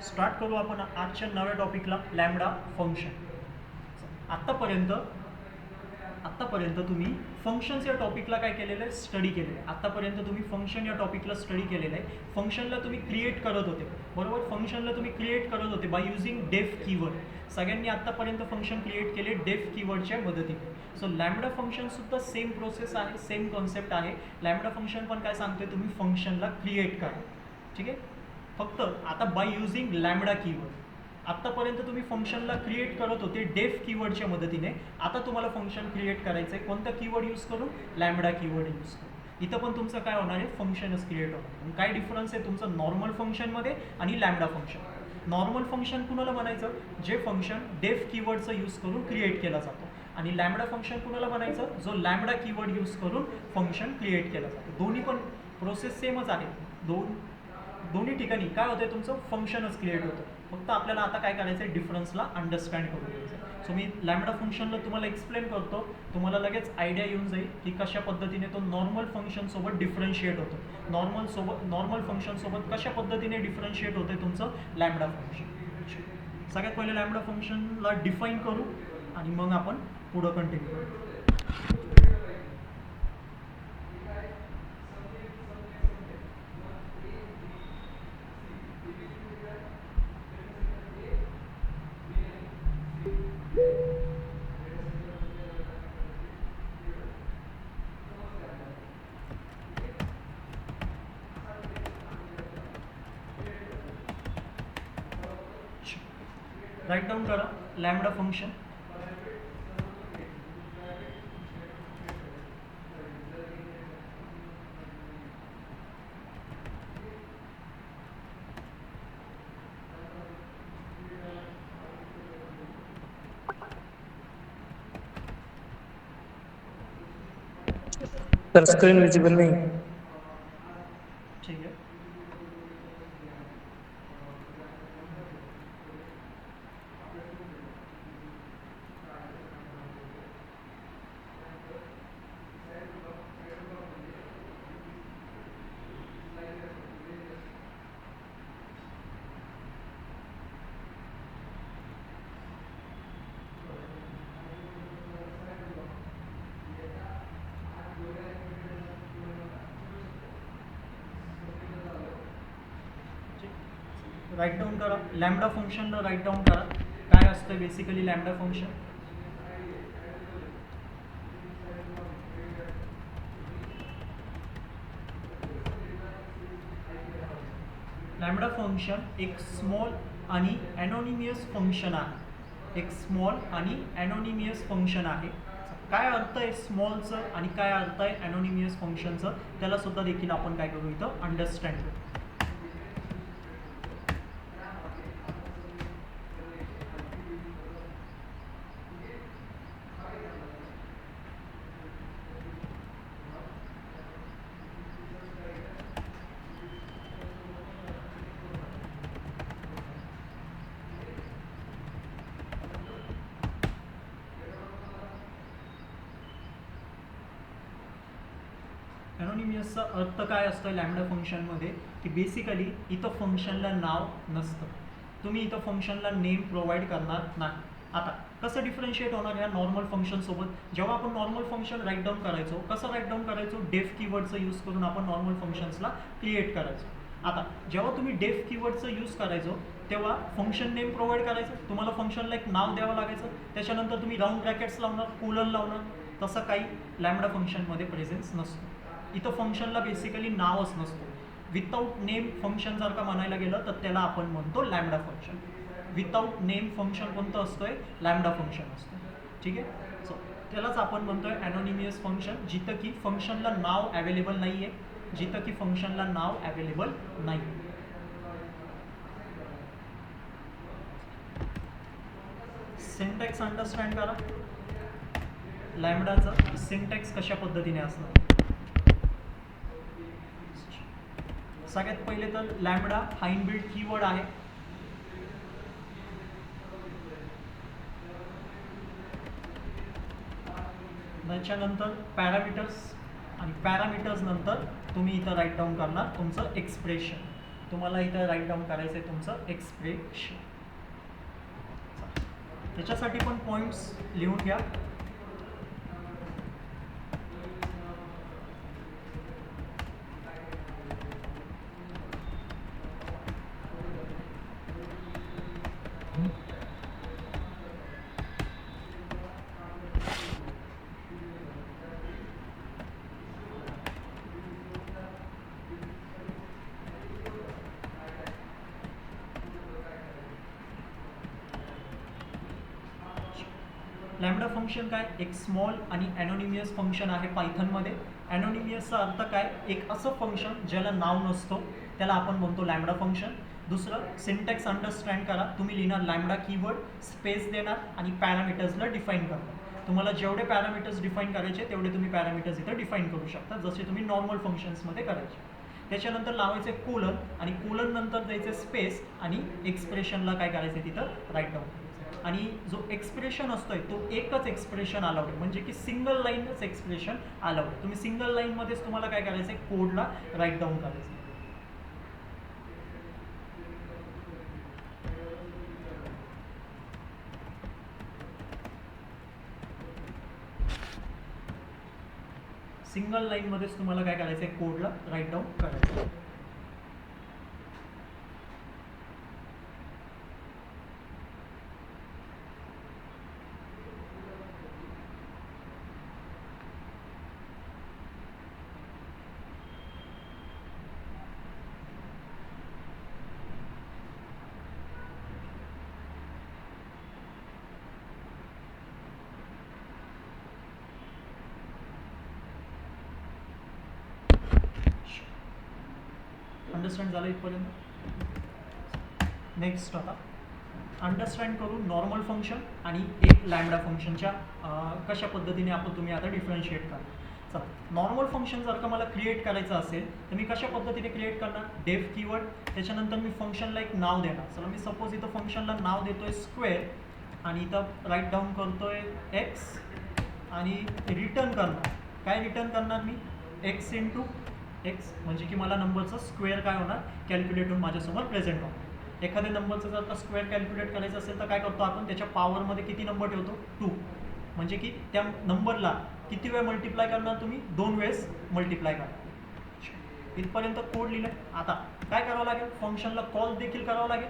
Start करू आपण आजच्या नव्या टॉपिकला, लॅम्बडा फंक्शन. आत्तापर्यंत तुम्ही फंक्शन्स या टॉपिकला काय केलेलं आहे, स्टडी केलेलं आहे. आत्तापर्यंत तुम्ही फंक्शन या टॉपिकला स्टडी केलेलं आहे. फंक्शनला तुम्ही क्रिएट करत होते, बरोबर. फंक्शनला तुम्ही क्रिएट करत होते बाय युझिंग डेफ कीवर्ड. सगळ्यांनी आत्तापर्यंत फंक्शन क्रिएट केले डेफ कीवर्डच्या मदतीने. सो लॅम्बडा फंक्शनसुद्धा सेम प्रोसेस आहे, सेम कॉन्सेप्ट आहे. लॅम्बडा फंक्शन पण काय सांगते, तुम्ही फंक्शनला क्रिएट करा, ठीक आहे. फक्त आता बाय युझिंग लॅम्बडा कीवर्ड. आत्तापर्यंत तुम्ही फंक्शनला क्रिएट करत होते डेफ कीवर्डच्या मदतीने. आता तुम्हाला फंक्शन क्रिएट करायचं आहे कोणता कीवर्ड यूज करून, लॅम्बडा कीवर्ड यूज करून. इथं पण तुमचं काय होणार आहे, फंक्शनच क्रिएट होणार. काय डिफरन्स आहे तुमचं नॉर्मल फंक्शनमध्ये आणि लॅम्बडा फंक्शन. नॉर्मल फंक्शन कुणाला म्हणायचं, जे फंक्शन डेफ कीवर्डचं यूज करून क्रिएट केला जातो. आणि लॅम्बडा फंक्शन कुणाला म्हणायचं, जो लॅम्बडा कीवर्ड यूज करून फंक्शन क्रिएट केला जातो. दोन्ही पण प्रोसेस सेमच आहे. दोन्ही ठिकाणी काय होतं, तुमचं फंक्शनच क्रिएट होतं. फक्त आपल्याला आता काय करायचं आहे, डिफरन्सला अंडरस्टँड करून घ्यायचं. सो मी लॅम्बडा फंक्शनला तुम्हाला एक्सप्लेन करतो, तुम्हाला लगेच आयडिया येऊन जाईल की कशा पद्धतीने तो नॉर्मल फंक्शनसोबत डिफरन्शिएट होतो. नॉर्मल फंक्शनसोबत कशा पद्धतीने डिफरन्शिएट होतं तुमचं लॅम्बडा फंक्शन. सगळ्यात पहिले लॅम्बडा फंक्शनला डिफाईन करू आणि मग आपण पुढं कंटिन्यू करू. राईट डाऊन करा lambda function. Sir screen visible नहीं. ठीक है. राईट डाऊन करा लॅम्बडा फंक्शनला. राईट डाऊन करा काय असतं basically lambda function. Lambda function एक स्मॉल आणि ॲनोनिमियस फंक्शन आहे. एक स्मॉल आणि ॲनोनिमियस फंक्शन आहे. काय अर्थ आहे स्मॉलचं आणि काय अर्थ आहे ॲनोनिमियस फंक्शनचं, त्याला सुद्धा देखील आपण काय करू इथं अंडरस्टँड करू. ॲनोनिमियसचा अर्थ काय असतं लॅम्बडा फंक्शनमध्ये, की बेसिकली इथं फंक्शनला नाव नसतं. तुम्ही इथं फंक्शनला नेम प्रोव्हाइड करणार नाही. आता कसं डिफरन्शिएट होणार या नॉर्मल फंक्शनसोबत, जेव्हा आपण नॉर्मल फंक्शन राईट डाऊन करायचो, कसं राईट डाऊन करायचो, डेफ कीवर्डचं यूज करून आपण नॉर्मल फंक्शन्सला क्रिएट करायचो. आता जेव्हा तुम्ही डेफ कीवर्डचं यूज करायचो तेव्हा फंक्शन नेम प्रोव्हाइड करायचं, तुम्हाला फंक्शनला एक नाव द्यावं लागायचं, त्याच्यानंतर तुम्ही राऊंड ब्रॅकेट्स लावणार, कोलन लावणार. तसं काही लॅम्बडा फंक्शनमध्ये प्रेझेन्स नसतो. इथं फंक्शनला बेसिकली नावच नसतो. विदाऊट नेम फंक्शन जर का म्हणायला गेलं तर त्याला आपण म्हणतो lambda function. Without name function कोणतं असतोय, लॅम्बडा फंक्शन असतं, ठीक आहे. सो त्यालाच आपण म्हणतोय ॲनोनिमियस फंक्शन, जिथं की फंक्शनला नाव अवेलेबल नाही आहे, जिथं की फंक्शनला नाव अवेलेबल नाही. सिंटॅक्स अंडरस्टँड करा लॅम्बडाचं सिंटॅक्स कशा पद्धतीने असणार. सगळ्यात पहिले तर लॅम्बडा हा इनबिल्ट कीवर्ड आहे. त्याच्यानंतर पॅरामीटर्स आणि पॅरामीटर्स नंतर तुम्ही इथं राईट डाऊन करणार तुमचं एक्सप्रेशन. तुम्हाला इथं राईट डाऊन करायचं आहे तुमचं एक्सप्रेशन. त्याच्यासाठी पण पॉईंट्स लिहून घ्या. लॅम्बडा फंक्शन काय, एक स्मॉल आणि ॲनोनिमियस फंक्शन आहे पायथनमध्ये. ॲनोनिमियसचा अर्थ काय, एक असं फंक्शन ज्याला नाव नसतो त्याला आपण म्हणतो लॅम्बडा फंक्शन. दुसरं, सिंटॅक्स अंडरस्टँड करा. तुम्ही लिहिणार लॅम्बडा कीवर्ड, स्पेस देणार आणि पॅरामीटर्सला डिफाईन करणार. तुम्हाला जेवढे पॅरामीटर्स डिफाईन करायचे तेवढे तुम्ही पॅरामीटर्स इथं डिफाईन करू शकता, जसे तुम्ही नॉर्मल फंक्शन्समध्ये करायचे. त्याच्यानंतर लावायचे कोलन आणि कोलन नंतर द्यायचे स्पेस आणि एक्सप्रेशनला काय करायचं तिथं राईट डाऊन करायचं. आणि जो एक्सप्रेशन असतोय तो एकच एक्सप्रेशन अलाउड आहे, म्हणजे की सिंगल लाईनच एक्सप्रेशन अलाउड आहे. तुम्ही सिंगल लाईनमध्येच तुम्हाला काय करायचं आहे, कोडला राईट डाऊन करायचं. सिंगल लाईनमध्येच तुम्हाला काय करायचं आहे, कोडला राईट डाऊन करायचं. अंडरस्टँड झालं इथपर्यंत. नेक्स्ट आता अंडरस्टँड करू नॉर्मल फंक्शन आणि एक लॅम्बडा फंक्शनच्या कशा पद्धतीने तुम्ही आता डिफरन्शिएट करा. चला, नॉर्मल फंक्शन जर का मला क्रिएट करायचं असेल तर मी कशा पद्धतीने क्रिएट करणार, डेफ कीवर्ड, त्याच्यानंतर मी फंक्शनला एक नाव देणार. चला, मी सपोज इथं फंक्शनला नाव देतोय स्क्वेअर आणि इथं राईट डाऊन करतोय एक्स आणि रिटर्न करणार. काय रिटर्न करणार मी, एक्स इंटू एक्स, म्हणजे की मला नंबरचं स्क्वेअर काय होणार, कॅल्क्युलेट होऊन माझ्यासमोर प्रेझेंट होणार. एखाद्या नंबरचं जर का स्क्वेअर कॅल्क्युलेट करायचं असेल तर काय करतो आपण, त्याच्या पॉवरमध्ये किती नंबर ठेवतो, 2, म्हणजे की त्या नंबरला किती वेळ मल्टिप्लाय करणार तुम्ही, 2 वेळेस मल्टिप्लाय करणार. इथपर्यंत कोड लिहिलं. आता काय करावं लागेल, फंक्शनला कॉल देखील करावं लागेल.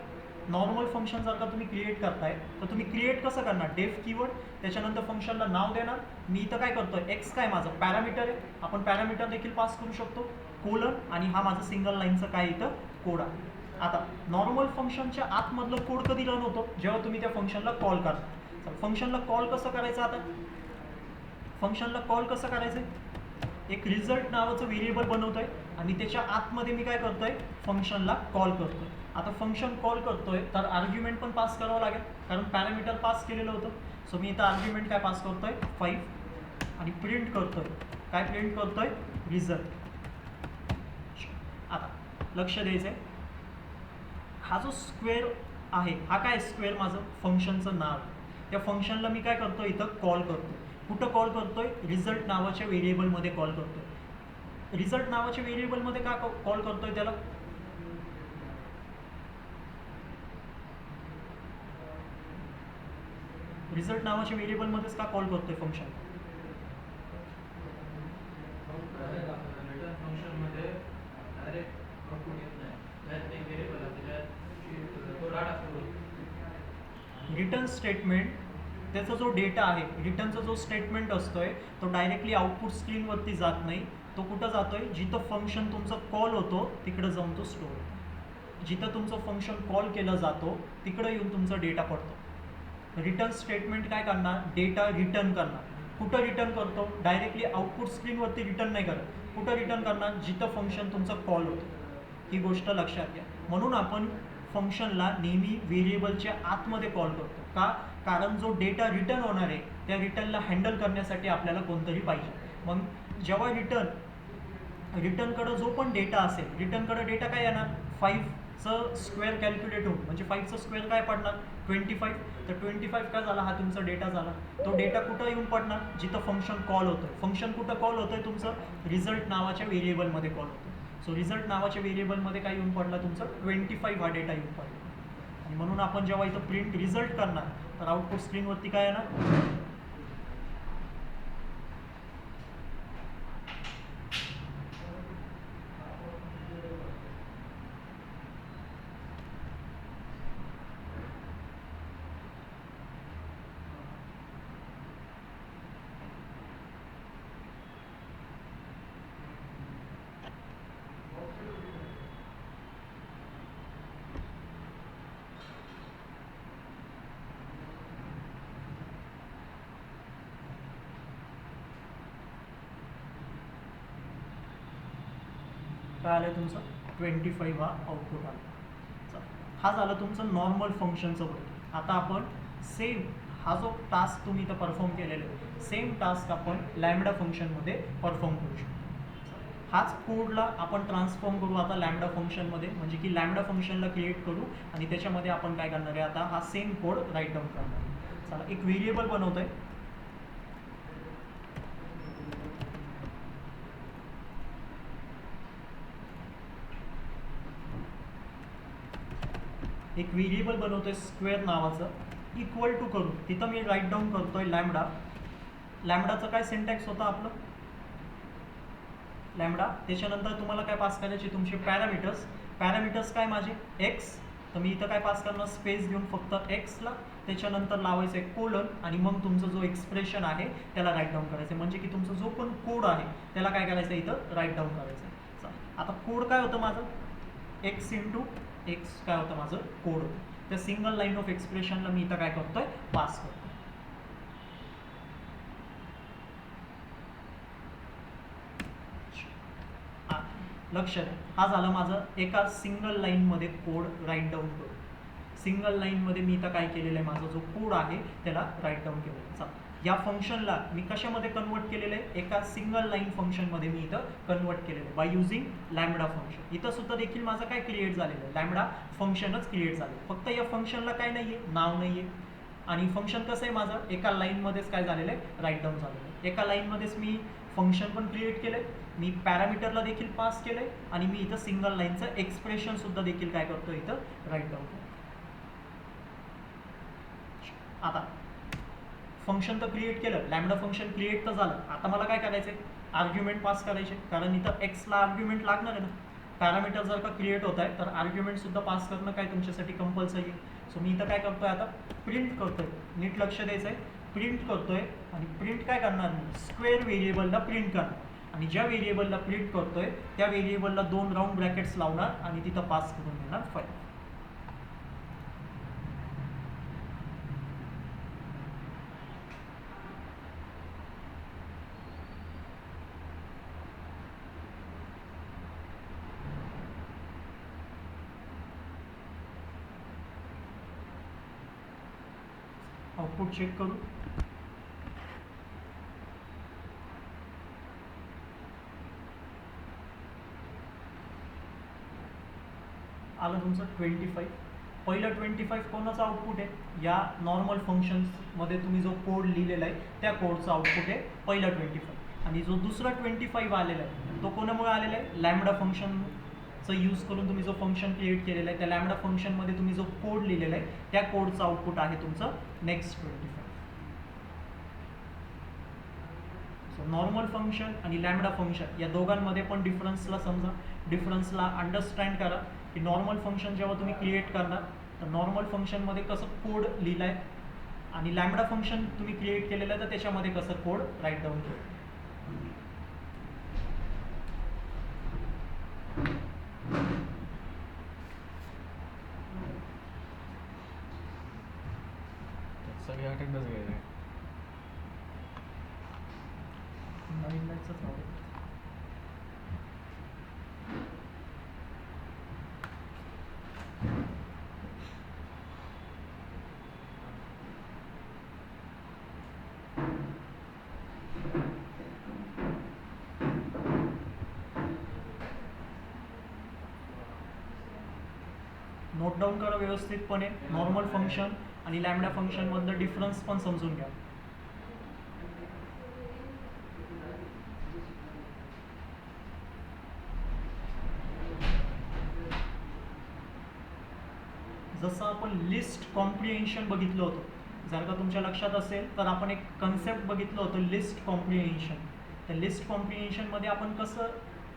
नॉर्मल फंक्शन जर का तुम्ही क्रिएट करताय तर तुम्ही क्रिएट कसं करणार, डेफ कीवर्ड, त्याच्यानंतर फंक्शनला नाव देणार. मी इथं काय करतोय, एक्स काय माझं पॅरामीटर आहे, आपण पॅरामीटर देखील पास करू शकतो, कोलन, आणि हा माझं सिंगल लाईनचं काय इथं कोड आहे. आता नॉर्मल फंक्शनच्या आतमधलं कोड कधी रन होतो, जेव्हा तुम्ही त्या फंक्शनला कॉल करता. फंक्शनला कॉल कसं करायचं, आता फंक्शनला कॉल कसं करायचं, एक रिझल्ट नावाचं व्हेरिएबल बनवतोय आणि त्याच्या आतमध्ये मी काय करतोय, फंक्शनला कॉल करतोय. आता फंक्शन कॉल करतोय तर आर्ग्युमेंट पण पास करावं लागेल, कारण पॅरामीटर पास केलेलं होतं. सो मी इथं आर्ग्युमेंट काय पास करतोय, 5, आणि प्रिंट करतोय, काय प्रिंट करतोय, रिझल्ट. आता लक्ष द्यायचं आहे, हा जो स्क्वेअर आहे हा काय, स्क्वेअर माझं फंक्शनचं नाव. त्या फंक्शनला मी काय करतोय, इथं कॉल करतोय. कुठं कॉल करतोय, रिझल्ट नावाच्या व्हेरिएबलमध्ये कॉल करतोय. रिझल्ट नावाच्या व्हेरिएबलमध्ये का कॉल करतोय त्याला, रिझल्ट नावाच्या व्हेरिएबलमध्येच का कॉल करतोय फंक्शन, रिटर्न स्टेटमेंट, त्याचा जो डेटा आहे, रिटर्नचा जो स्टेटमेंट असतोय तो डायरेक्टली आउटपुट स्क्रीनवरती जात नाही. तो कुठं जातोय, जिथं फंक्शन तुमचं कॉल होतो तिकडं जाऊन तो स्टोर होतो. जिथं तुमचं फंक्शन कॉल केलं जातो तिकडं येऊन तुमचा डेटा पडतो. रिटर्न स्टेटमेंट काय करणार, डेटा रिटर्न करणार. कुठं रिटर्न करतो, डायरेक्टली आउटपुट स्क्रीनवरती रिटर्न नाही करत. कुठं रिटर्न करणार, जिथं फंक्शन तुमचं कॉल होतं. ही गोष्ट लक्षात घ्या. म्हणून आपण फंक्शनला नेहमी व्हेरिएबलच्या आतमध्ये कॉल करतो. का, कारण जो डेटा रिटर्न होणार आहे त्या रिटर्नला हँडल करण्यासाठी आपल्याला कोणतरी पाहिजे. मग जेव्हा रिटर्नकडं जो पण डेटा असेल, रिटर्नकडं डेटा काय येणार, 5चं स्क्वेअर कॅल्क्युलेट होऊन, म्हणजे 5चं स्क्वेअर काय पडणार, 25. तर 25 काय झाला, हा तुमचा डेटा झाला. तो डेटा कुठं येऊन पडणार, जिथं फंक्शन कॉल होतं. फंक्शन कुठं कॉल होतंय तुमचं, रिझल्ट नावाच्या व्हेरिएबलमध्ये कॉल होतं. सो रिझल्ट नावाच्या व्हेरिएबलमध्ये काय येऊन पडला तुमचं 25 हा डेटा येऊन पडला. आणि म्हणून आपण जेव्हा इथं प्रिंट रिझल्ट करणार तर आउटपुट स्क्रीनवरती काय येणार, काय आलं तुमचं 25 हा आउटपुट आला. हा झाला तुमचं नॉर्मल फंक्शनचं वर्क. आता आपण सेम हा जो टास्क तुम्ही इथं परफॉर्म केलेला आहे सेम टास्क आपण लॅम्बडा फंक्शनमध्ये परफॉर्म करू शकतो. हाच कोडला आपण ट्रान्सफॉर्म करू आता लॅम्बडा फंक्शनमध्ये, म्हणजे की लॅम्बडा फंक्शनला क्रिएट करू आणि त्याच्यामध्ये आपण काय करणार आहे आता हा सेम कोड राईट डाऊन करणार आहे. चला एक व्हेरिएबल बनवतो आहे. एक व्हेरिएबल बनवतोय स्क्वेअर नावाचं, इक्वल टू करू तिथं मी राईट डाऊन करतोय लॅम्बडा. लॅम्बडाचं काय सिंटॅक्स होता आपलं लॅम्बडा. त्याच्यानंतर तुम्हाला काय पास करायचे तुमचे पॅरामीटर्स. पॅरामीटर्स काय माझे एक्स, तर मी इथं काय पास करणार स्पेस घेऊन फक्त एक्सला, त्याच्यानंतर लावायचं एक कोलन आणि मग तुमचं जो एक्सप्रेशन आहे त्याला राईट डाऊन करायचं. म्हणजे की तुमचा जो पण कोड आहे त्याला काय करायचं इथं राईट डाऊन करायचं. आता कोड काय होतं माझं एक्स इंटू एक्स काय होतं माझं कोड होतं. त्या सिंगल लाईन ऑफ एक्सप्रेशनला मी इथं काय करतोय पास करतो. लक्ष द्या, हा झाला माझं एका सिंगल लाईनमध्ये कोड राईट डाऊन करू. सिंगल लाईनमध्ये मी इथं काय केलेलं आहे माझा जो कोड आहे त्याला राईट डाऊन केलेला आहे. या फंक्शनला मी कशामध्ये कन्वर्ट केलेलं आहे एका सिंगल लाईन फंक्शनमध्ये मी इथं कन्वर्ट केलेलं आहे बाय युझिंग लॅम्बडा फंक्शन. इथं सुद्धा देखील माझं काय क्रिएट झालेलं आहे लॅम्बडा फंक्शनच क्रिएट झालं. फक्त या फंक्शनला काय नाही आहे नाव नाही आहे आणि फंक्शन कसं आहे माझं एका लाईनमध्येच काय झालेलं आहे राईट डाऊन झालेलं आहे. एका लाईनमध्येच मी फंक्शन पण क्रिएट केलं आहे, मी पॅरामीटरला देखील पास केलं आहे आणि मी इथं सिंगल लाईनचं एक्सप्रेशन सुद्धा देखील काय करतो इथं राईट डाऊन करतो. आता फंक्शन तर क्रिएट केलं, लॅम्बडा फंक्शन क्रिएट तर झालं. आता मला काय करायचं आहे आर्ग्युमेंट पास करायचे, कारण इथं एक्सला आर्ग्युमेंट लागणार आहे ना. पॅरामीटर जर का क्रिएट होत आहे तर आर्ग्युमेंट सुद्धा पास करणं काय तुमच्यासाठी कंपल्सरी आहे. सो मी इथं काय करतोय आता प्रिंट करतोय, नीट लक्ष द्यायचं आहे. प्रिंट करतोय आणि प्रिंट काय करणार मी स्क्वेअर व्हेरिएबलला प्रिंट करणार आणि ज्या व्हेरिएबलला प्रिंट करतोय त्या व्हेरिएबलला 2 राऊंड ब्रॅकेट्स लावणार आणि तिथं पास करून देणार 5. आउटपुट चेक करू. आलं तुमचं 25. पहिलं 25 कोणाचं आउटपुट आहे या नॉर्मल फंक्शन्समध्ये तुम्ही जो कोड लिहिलेला आहे त्या कोडचं आउटपुट आहे पहिला 25. आणि जो दुसरा 25 आलेला आहे तो कोणामुळे आलेला आहे लॅम्बडा फंक्शनचं यूज करून तुम्ही जो फंक्शन क्रिएट केलेला आहे त्या लॅम्बडा फंक्शनमध्ये तुम्ही जो कोड लिहिलेला आहे त्या कोडचं आउटपुट आहे तुमचं नेक्स्ट 25. सो नॉर्मल फंक्शन आणि लॅम्बडा फंक्शन या दोघांमध्ये पण डिफरन्सला समजा, डिफरन्सला अंडरस्टँड करा की नॉर्मल फंक्शन जेव्हा तुम्ही क्रिएट करणार तर नॉर्मल फंक्शनमध्ये कसं कोड लिहिलं आहे आणि लॅम्बडा फंक्शन तुम्ही क्रिएट केलेलं आहे तर त्याच्यामध्ये कसं कोड राईट डाऊन केलं. सगळे अटेंडन्स घ्यायचे नवीन बॅचच आहे. नोट डाऊन करा व्यवस्थितपणे नॉर्मल फंक्शन आणि लॅम्बडा फंक्शनमधलं डिफरन्स पण समजून घ्या. जसं आपण लिस्ट कॉम्प्रिहेन्शन बघितलं होतं, जर का तुमच्या लक्षात असेल तर आपण एक कन्सेप्ट बघितलं होतं लिस्ट कॉम्प्रिहेन्शन. तर लिस्ट कॉम्प्रिहेन्शनमध्ये आपण कसं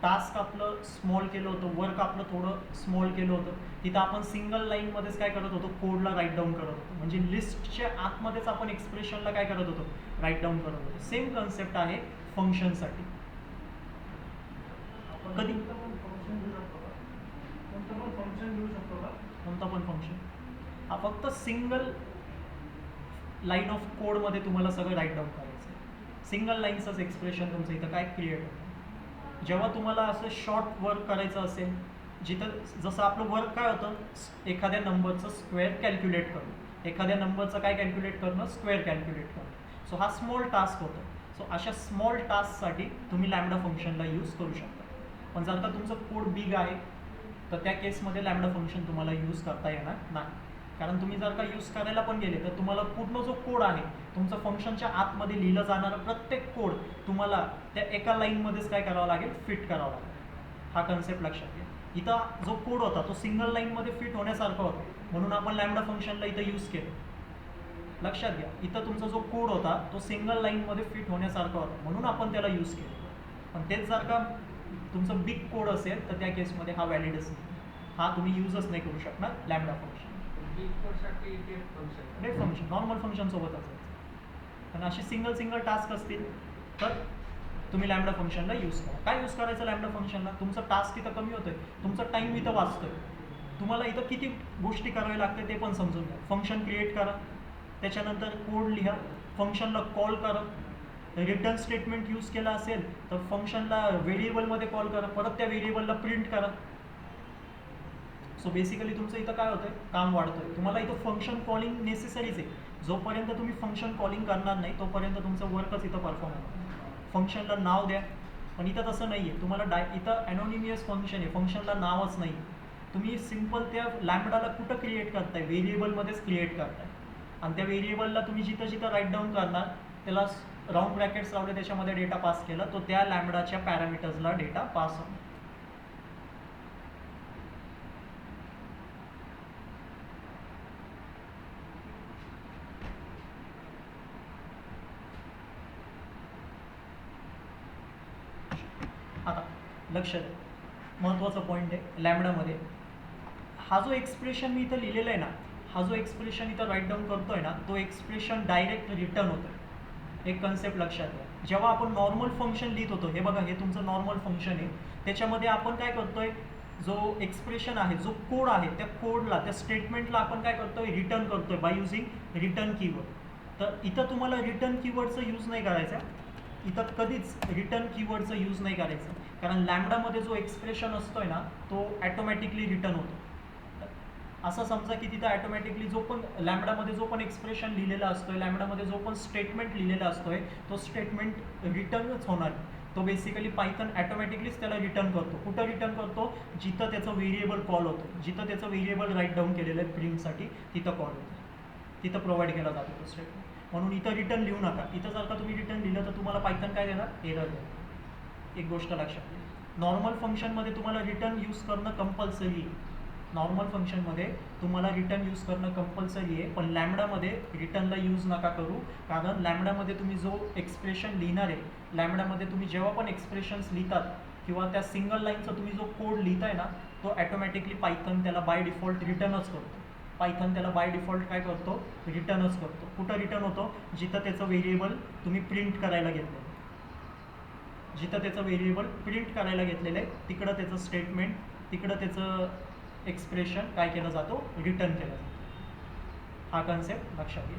टास्क आपलं स्मॉल केलं होतं, वर्क आपलं थोडं स्मॉल केलं होतं. तिथं आपण सिंगल लाईनमध्येच काय करत होतो, कोडला राईट डाऊन करत होतो. म्हणजे लिस्टच्या आतमध्येच आपण एक्सप्रेशनला काय करत होतो, राईट डाऊन करत होतो. सेम कन्सेप्ट आहे फंक्शनसाठी. कधी कोणतं पण फंक्शन हा फक्त सिंगल लाईन ऑफ कोडमध्ये तुम्हाला सगळं राईट डाऊन करायचं आहे. सिंगल लाईनचंच एक्सप्रेशन तुमचं इथं काय क्रिएट होतं. जेव्हा तुम्हाला असं शॉर्ट वर्क करायचं असेल, जिथं जसं आपलं वर्क काय होतं, एखाद्या नंबरचं स्क्वेअर कॅल्क्युलेट करणं, एखाद्या नंबरचं काय कॅल्क्युलेट करणं, स्क्वेअर कॅल्क्युलेट करणं. सो हा स्मॉल टास्क होतो. सो अशा स्मॉल टास्कसाठी तुम्ही लॅम्बडा फंक्शनला यूज करू शकता. पण जर का तुमचं कोड बिग आहे तर त्या केसमध्ये लॅम्बडा फंक्शन तुम्हाला यूज करता येणार नाही. कारण तुम्ही जर का यूज करायला पण गेले तर तुम्हाला पूर्ण जो कोड आहे तुमचं फंक्शनच्या आतमध्ये लिहिलं जाणारं प्रत्येक कोड तुम्हाला त्या एका लाईनमध्येच काय करावं लागेल, फिट करावं लागेल. हा कन्सेप्ट लक्षात घ्या. इथं जो कोड होता तो सिंगल लाईनमध्ये फिट होण्यासारखा होता, म्हणून आपण लॅम्बडा फंक्शनला इथं यूज केलं. लक्षात घ्या, इथं तुमचा जो कोड होता तो सिंगल लाईनमध्ये फिट होण्यासारखा होता, म्हणून आपण त्याला यूज केलं. पण तेच जर का तुमचं बिग कोड असेल तर त्या केसमध्ये हा व्हॅलिडच नाही, हा तुम्ही यूजच नाही करू शकणार लॅम्बडा फंक्शन. डेफ फंक्शन नॉर्मल फंक्शनसोबत असायचं. पण अशी सिंगल टास्क असतील तर तुम्ही लॅम्बडा फंक्शनला यूज करा. काय यूज करायचं लॅम्बडा फंक्शनला, तुमचं टास्क इथं कमी होतोय, तुमचा टाईम इथं वाचतोय, तुम्हाला इथं किती गोष्टी कराव्या लागते ते पण समजून घ्या. फंक्शन क्रिएट करा, त्याच्यानंतर कोड लिहा, फंक्शनला कॉल करा, रिटर्न स्टेटमेंट यूज केला असेल तर फंक्शनला व्हेरिएबलमध्ये कॉल करा, परत त्या व्हेरिएबलला प्रिंट करा. सो बेसिकली तुमचं इथं काय होतंय, काम वाढतंय. तुम्हाला इथं फंक्शन कॉलिंग नेसेसरीच आहे. जोपर्यंत तुम्ही फंक्शन कॉलिंग करणार नाही तोपर्यंत तुमचं वर्कच इथं परफॉर्म होणार. फंक्शनला नाव द्या, पण इथं तसं नाही आहे. तुम्हाला इथं ॲनोनिमियस फंक्शन आहे, फंक्शनला नावच नाही. तुम्ही सिम्पल त्या लॅम्बडाला कुठं क्रिएट करताय, व्हेरिएबलमध्येच क्रिएट करताय. आणि त्या व्हेरिएबलला तुम्ही जिथं जिथं राईट डाऊन करणार त्याला राऊंड ब्रॅकेट्स लावले, त्याच्यामध्ये डेटा पास केला, तो त्या लॅम्बडाच्या पॅरामीटर्सला डेटा पास होणार. आता लक्ष द्या, महत्त्वाचा पॉईंट आहे लॅम्बडामध्ये. हा जो एक्सप्रेशन मी इथं लिहिलेला आहे ना, हा जो एक्सप्रेशन इथं राईट डाऊन करतोय ना, तो एक्सप्रेशन डायरेक्ट रिटर्न होतो. एक कन्सेप्ट लक्षात घ्या. जेव्हा आपण नॉर्मल फंक्शन लिहित होतो, हे बघा हे तुमचं नॉर्मल फंक्शन आहे, त्याच्यामध्ये आपण काय करतोय, जो एक्सप्रेशन आहे, जो कोड आहे, त्या कोडला, त्या स्टेटमेंटला आपण काय करतोय, रिटर्न करतोय बाय युझिंग रिटर्न कीवर्ड. तर इथं तुम्हाला रिटर्न कीवर्डचा यूज नाही करायचा, इथं कधीच रिटर्न कीवर्डचा यूज नाही करायचं. कारण लॅम्बडामध्ये जो एक्सप्रेशन असतोय ना तो ॲटोमॅटिकली रिटर्न होतो. असं समजा की तिथं ॲटोमॅटिकली जो पण लॅम्बडामध्ये जो पण एक्सप्रेशन लिहिलेला असतोय, लॅम्बडामध्ये जो पण स्टेटमेंट लिहिलेला असतोय, तो स्टेटमेंट रिटर्नच होणार. तो बेसिकली पायथन ॲटोमॅटिकलीच त्याला रिटर्न करतो. कुठं रिटर्न करतो, जिथं त्याचं व्हेरिएबल कॉल होतो, जिथं त्याचं व्हेरिएबल राईट डाऊन केलेलं आहे प्रिंटसाठी, तिथं कॉल होतो, तिथं प्रोव्हाइड केला जातो तो स्टेटमेंट. म्हणून इथं रिटर्न लिहू नका. इथं जर का तुम्ही रिटर्न लिहिलं तर तुम्हाला पायथन काय देणार, एरर देणार. एक गोष्ट लक्षात घ्या, नॉर्मल फंक्शनमध्ये तुम्हाला रिटर्न यूज करणं कंपल्सरी आहे. नॉर्मल फंक्शनमध्ये तुम्हाला रिटर्न यूज करणं कंपल्सरी आहे, पण लॅम्बडामध्ये रिटर्नला यूज नका करू. कारण लॅम्बडामध्ये तुम्ही जो एक्सप्रेशन लिहिणार आहे, लॅम्बडामध्ये तुम्ही जेव्हा पण एक्सप्रेशन्स लिहितात किंवा त्या सिंगल लाईनचा तुम्ही जो कोड लिहिताय ना, तो ॲटोमॅटिकली पायथन त्याला बाय डिफॉल्ट रिटर्नच करतो. पायथन त्याला बाय डिफॉल्ट काय करतो, रिटर्नच करतो. कुठं रिटर्न होतो, जिथं त्याचं व्हेरिएबल तुम्ही प्रिंट करायला घेतलं, जिथं त्याचं व्हेरिएबल प्रिंट करायला घेतलेलं आहे तिकडं त्याचं स्टेटमेंट, तिकडं त्याचं एक्सप्रेशन काय केलं जातो, रिटर्न केलं जातो. हा कन्सेप्ट लक्षात घ्या.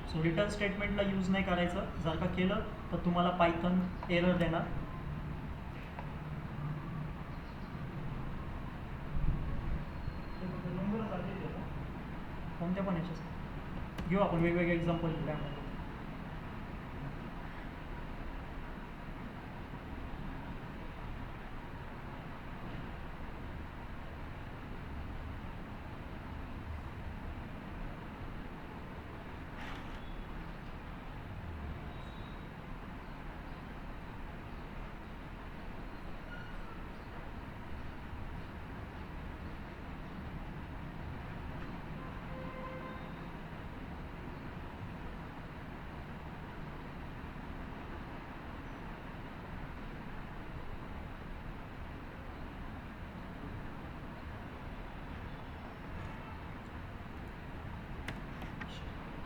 सो रिटर्न स्टेटमेंटला यूज नाही करायचं. जर का केलं तर तुम्हाला पायथन एरर देणार. कोणत्या पण याच्यात घेऊ आपण वेगवेगळे एक्झाम्पल लॅम्बडा.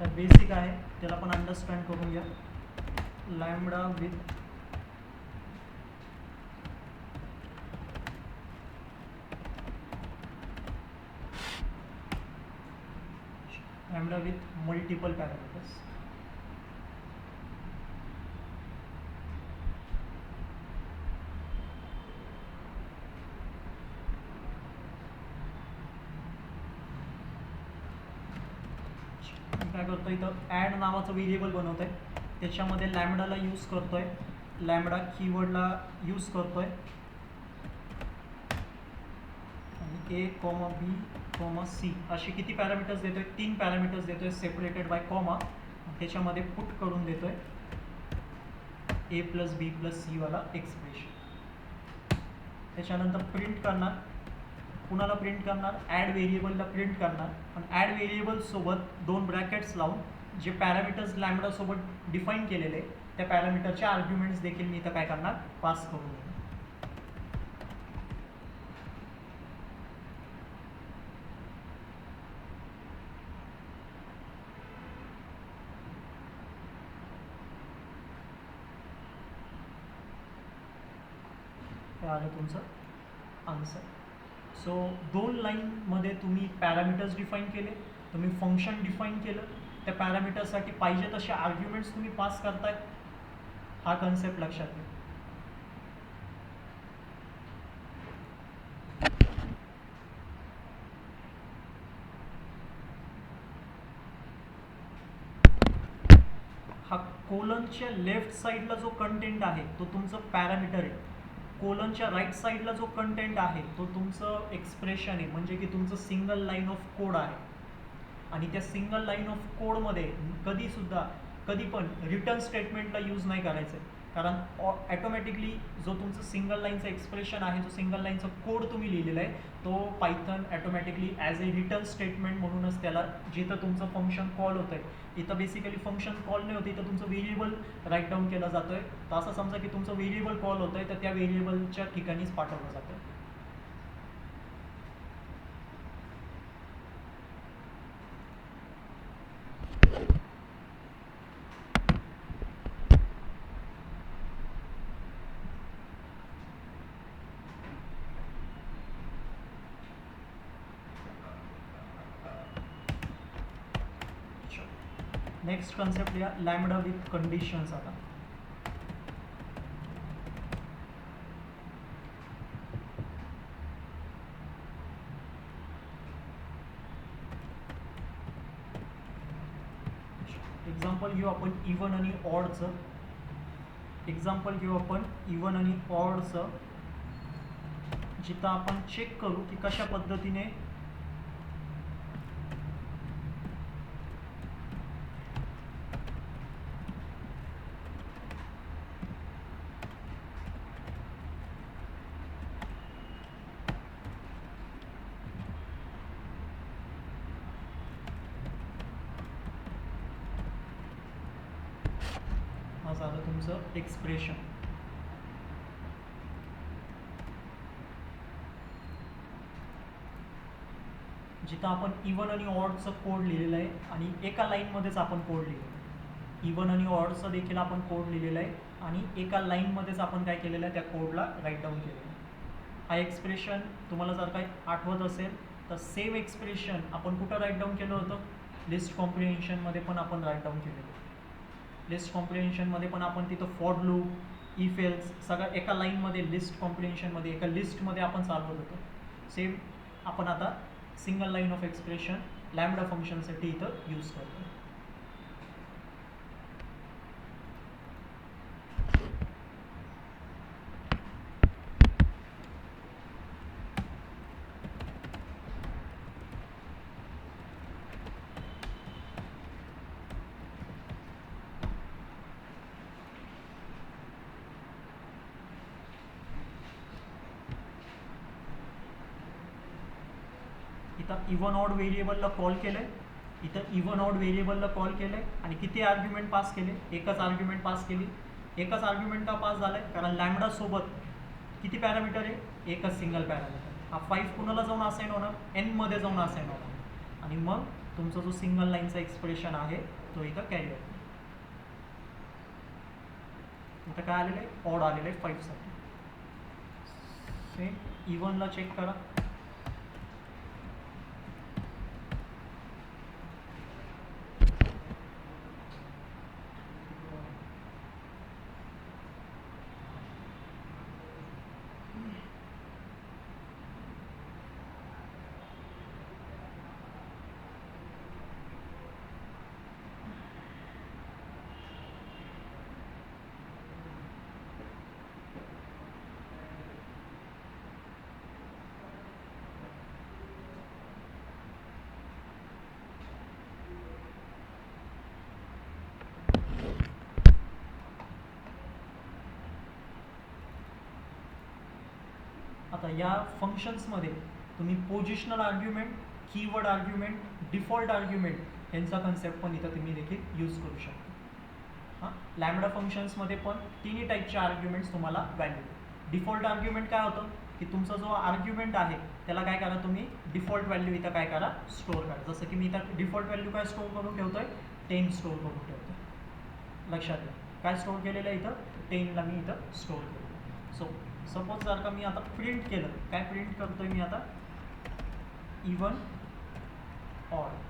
तर बेसिक आहे, त्याला पण अंडरस्टँड करून घ्या. Lambda with multiple parameters. काय करतोय इथं ॲड नावाचं व्हेरिएबल बनवतोय, त्याच्यामध्ये लॅम्बडाला यूज करतोय, लॅम्बडा कीवर्डला यूज करतोय आणि ए कॉमा बी कॉमा सी असे किती पॅरामीटर्स देतोय, 3 पॅरामीटर्स देतोय सेपरेटेड बाय कॉमा. त्याच्यामध्ये पुट करून देतोय ए प्लस बी प्लस सी वाला एक्सप्रेशन. त्याच्यानंतर प्रिंट करणार, कुणाला प्रिंट करणार, ॲड व्हेरिएबलला प्रिंट करणार. आणि ॲड व्हेरिएबल सोबत 2 ब्रॅकेट्स लावून जे पॅरामीटर्स लॅम्बडा सोबत डिफाईन केलेले त्या पॅरामीटरचे आर्ग्युमेंट्स देखील मी इथं काय करणार, पास करून देणार. हे आलं तुमचं आन्सर. सो 2 लाईनमध्ये तुम्ही पॅरामीटर्स डिफाईन केले, तुम्ही फंक्शन डिफाईन केलं, त्या पॅरामीटरसाठी पाहिजे तसे आर्ग्युमेंट्स तुम्ही पास करताय. हा कन्सेप्ट लक्षात घ्या. हा कोलनच्या लेफ्ट साईडला जो कंटेंट आहे तो तुमचं पॅरामीटर आहे. कोलनच्या राईट साईडला जो कंटेंट आहे तो तुमचं एक्सप्रेशन आहे, म्हणजे की तुमचं सिंगल लाईन ऑफ कोड आहे. आणि त्या सिंगल लाईन ऑफ कोडमध्ये कधी पण रिटर्न स्टेटमेंटला यूज नाही करायचं आहे, कारण ॲटोमॅटिकली जो तुमचं सिंगल लाईनचं एक्सप्रेशन आहे, जो सिंगल लाईनचा कोड तुम्ही लिहिलेला आहे, तो पायथन ॲटोमॅटिकली ॲज ए रिटर्न स्टेटमेंट म्हणूनच त्याला, जिथं तुमचं फंक्शन कॉल होतं आहे इथं बेसिकली फंक्शन कॉल नाही होते, इथं तुमचं व्हेरिएबल राईट डाऊन केला जातो आहे. तर असं समजा की तुमचं व्हेरिएबल कॉल होतं आहे, तर त्या व्हेरिएबलच्या ठिकाणीच पाठवलं जातं आहे. नेक्स्ट कन्सेप्ट या लॅम्बडा विथ कंडिशन्स. आता एक्झाम्पल घेऊ आपण इव्हन आणि ऑडचं. जिथं आपण चेक करू की कशा पद्धतीने झालं तुमचं एक्सप्रेशन. जिथं आपण इव्हन आणि ऑडचं कोड लिहिलेलं आहे आणि एका लाईनमध्येच आपण कोड लिहिलेलं आहे. इव्हन आणि ऑडचं देखील आपण कोड लिहिलेलं आहे आणि एका लाईनमध्येच आपण काय केलेलं आहे, त्या कोडला राईट डाऊन केलेलं आहे. हा एक्सप्रेशन तुम्हाला जर काही आठवत असेल तर सेम एक्सप्रेशन आपण कुठं राईट डाऊन केलं होतं, लिस्ट कॉम्प्रिहेन्शनमध्ये पण आपण राईट डाऊन केलेलं आहे. लिस्ट कॉम्प्रिहेन्शनमध्ये पण आपण तिथं फॉर लूप, इफ एल्स सगळं एका लाईनमध्ये, लिस्ट कॉम्प्रिहेन्शनमध्ये एका लिस्टमध्ये आपण चालवत होतो. सेम आपण आता single line of expression lambda फंक्शनसाठी इथं यूज करतो. इथं इव्हन ऑड व्हेरिएबलला कॉल केलंय, आणि किती आर्ग्युमेंट पास केले, एकच आर्ग्युमेंट पास केली. एकच आर्ग्युमेंट का पास झालाय, कारण लॅम्बडा सोबत किती पॅरामीटर आहे, एकच सिंगल पॅरामीटर. हा 5 कुणाला जाऊन असाइन होणार, n मध्ये जाऊन असाइन होणार. आणि मग तुमचा जो सिंगल लाईनचा एक्सप्रेशन आहे तो इथं कॅरी होतो. इथं काय आलेलं आहे, ऑड आलेलं आहे 5 साठी. सेम इव्हनला चेक करा. आता या फंक्शन्समध्ये तुम्ही positional argument, keyword argument, default argument यांचा कन्सेप्ट पण इथं तुम्ही देखील यूज करू शकता. हां, लॅम्बडा फंक्शन्समध्ये पण तिन्ही टाईपचे आर्ग्युमेंट्स तुम्हाला व्हॅल्यू. डिफॉल्ट आर्ग्युमेंट काय होतं की तुमचा जो आर्ग्युमेंट आहे त्याला काय करा, तुम्ही डिफॉल्ट व्हॅल्यू इथं काय करा, स्टोअर करा. जसं की मी इथं डिफॉल्ट व्हॅल्यू काय स्टोअर करून ठेवतोय, 10 स्टोअर करून ठेवतोय. लक्षात घ्या काय स्टोअर केलेलं आहे इथं, 10ला मी इथं स्टोअर केलं. सो सपोज जर का मी आता प्रिंट केलं, काय प्रिंट करतोय मी आता, इवन ऑड.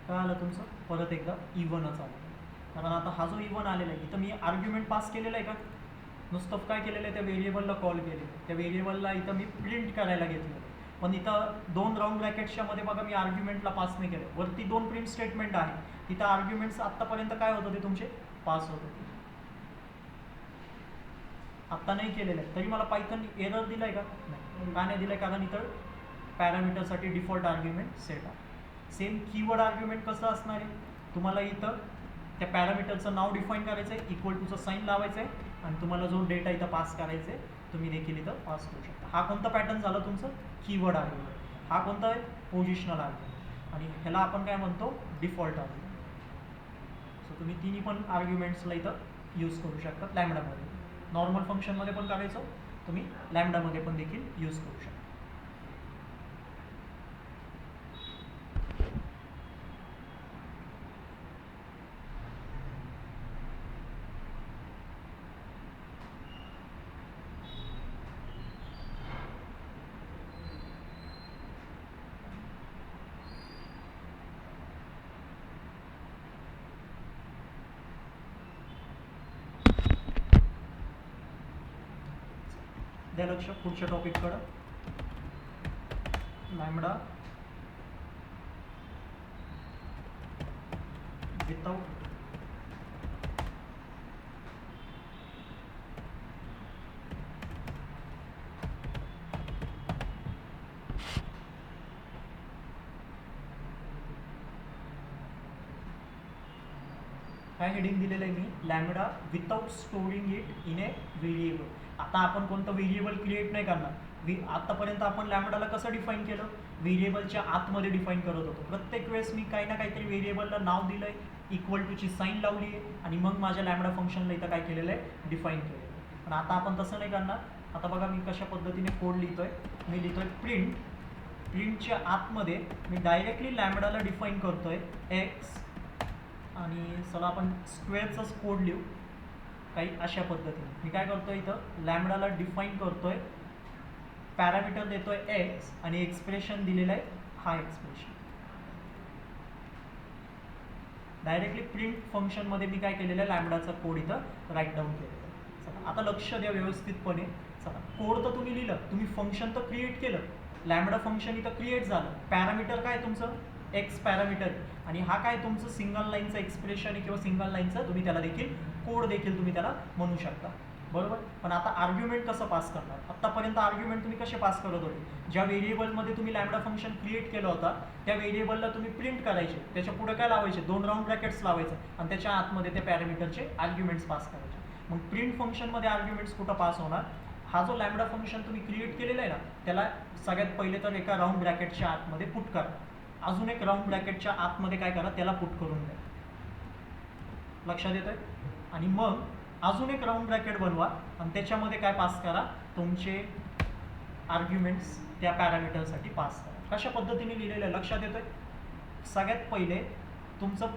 काय आलं तुमचं, परत एकदा इव्हनच आलं. कारण आता हा जो इव्हन आलेला आहे इथं मी आर्ग्युमेंट पास केलेलं आहे का, नुसतं काय केलेलं आहे, त्या व्हेरिएबलला कॉल केले, त्या व्हेरिएबलला इथं मी प्रिंट करायला घेतलं. पण इथं 2 राऊंड ब्रॅकेट्सच्या मध्ये बघा मी आर्ग्युमेंटला पास नाही केलं. वरती 2 प्रिंट स्टेटमेंट आहे, तिथं आर्ग्युमेंट्स आत्तापर्यंत काय होत होते तुमचे, पास होत होते. आत्ता नाही केलेलं आहे तरी मला पायथन एरर दिलाय का, नाही. का नाही दिलाय, कारण इथं पॅरामीटरसाठी डिफॉल्ट आर्ग्युमेंट सेट आहे. सेम कीवर्ड आर्ग्युमेंट कसं असणार आहे, तुम्हाला इथं त्या पॅरामीटरचं नाव डिफाईन करायचं आहे, इक्वल टूचं साईन लावायचं आहे आणि तुम्हाला जो डेटा इथं पास करायचा आहे तुम्ही देखील इथं पास करू शकता. हा कोणता पॅटर्न झाला तुमचं, कीवर्ड आर्ग्युमेंट. हा कोणता आहे, पोझिशनल आर्ग्युमेंट. आणि ह्याला आपण काय म्हणतो, डिफॉल्ट आर्ग्युमेंट. सो तुम्ही तिन्ही पण आर्ग्युमेंट्सला इथं यूज करू शकता. लॅम्बडामध्ये नॉर्मल फंक्शनमध्ये पण करायचं, तुम्ही लॅम्बडामध्ये पण देखील यूज करू शकता. द्या लक्ष पुढच्या टॉपिककडं. लॅम्बडा विथआउट काय हेडिंग दिलेलं आहे मी, lambda without storing it in a variable. आता आपण कोणतं व्हेरिएबल क्रिएट नाही करणार. आतापर्यंत आपण लॅम्बडाला कसं डिफाईन केलं, व्हेरिएबलच्या आतमध्ये डिफाईन करत होतो. प्रत्येक वेळेस मी काही ना काहीतरी व्हेरिएबलला नाव दिलंय, इक्वल टूची साईन लावली आहे आणि मग माझ्या लॅम्बडा फंक्शनला इथं काय केलेलं आहे, डिफाईन केलेलं आहे. पण आता आपण तसं नाही करणार. आता बघा मी कशा पद्धतीने कोड लिहितोय, मी लिहितोय प्रिंट. प्रिंटच्या आतमध्ये मी डायरेक्टली लॅम्बडाला डिफाईन करतोय एक्स, आणि चला आपण स्क्वेअरचाच कोड लिहू काही अशा पद्धतीने. मी काय करतोय इथं लॅम्बडाला डिफाईन करतोय, पॅरामीटर देतोय एक्स आणि एक्सप्रेशन दिलेलं आहे हा एक्सप्रेशन. डायरेक्टली प्रिंट फंक्शनमध्ये मी काय केलेलं आहे, लॅम्बडाचा कोड इथं राईट डाऊन केलेला आहे. चला आता लक्ष द्या व्यवस्थितपणे. चला कोड तर तुम्ही लिहिलं, तुम्ही फंक्शन तर क्रिएट केलं, लॅम्बडा फंक्शन इथं क्रिएट झालं. पॅरामीटर काय तुमचं एक्स पॅरामीटर आणि हा काय तुमचं सिंगल लाईनचं एक्सप्रेशन आहे किंवा सिंगल लाईनचं तुम्ही त्याला देखील कोड देखील तुम्ही त्याला म्हणू शकता, बरोबर. पण आता आर्ग्युमेंट कसं पास करणार? आत्तापर्यंत आर्ग्युमेंट तुम्ही कसे पास करत होते? ज्या व्हेरिएबलमध्ये तुम्ही लॅम्बडा फंक्शन क्रिएट केलं होता त्या व्हेरिएबलला तुम्ही प्रिंट करायचे, त्याच्या पुढे काय लावायचे? 2 राऊंड ब्रॅकेट्स लावायचे आणि त्याच्या आतमध्ये त्या पॅरामीटरचे आर्ग्युमेंट्स पास करायचे. मग प्रिंट फंक्शनमध्ये आर्ग्युमेंट्स कुठं पास होणार? हा जो लॅम्बडा फंक्शन तुम्ही क्रिएट केलेला आहे ना त्याला सगळ्यात पहिले तर एका राऊंड ब्रॅकेटच्या आतमध्ये पुट करा, अजून एक राऊंड ब्रॅकेटच्या आतमध्ये काय करा? त्याला पुट करून द्या. लक्षात येतंय? आणि मग अजून एक राऊंड ब्रॅकेट बनवा आणि त्याच्यामध्ये काय पास करा? तुमचे आर्ग्युमेंट्स त्या पॅरामीटरसाठी पास करा. कशा पद्धतीने लिहिलेलं आहे लक्षात येतंय? सगळ्यात पहिले तुमचं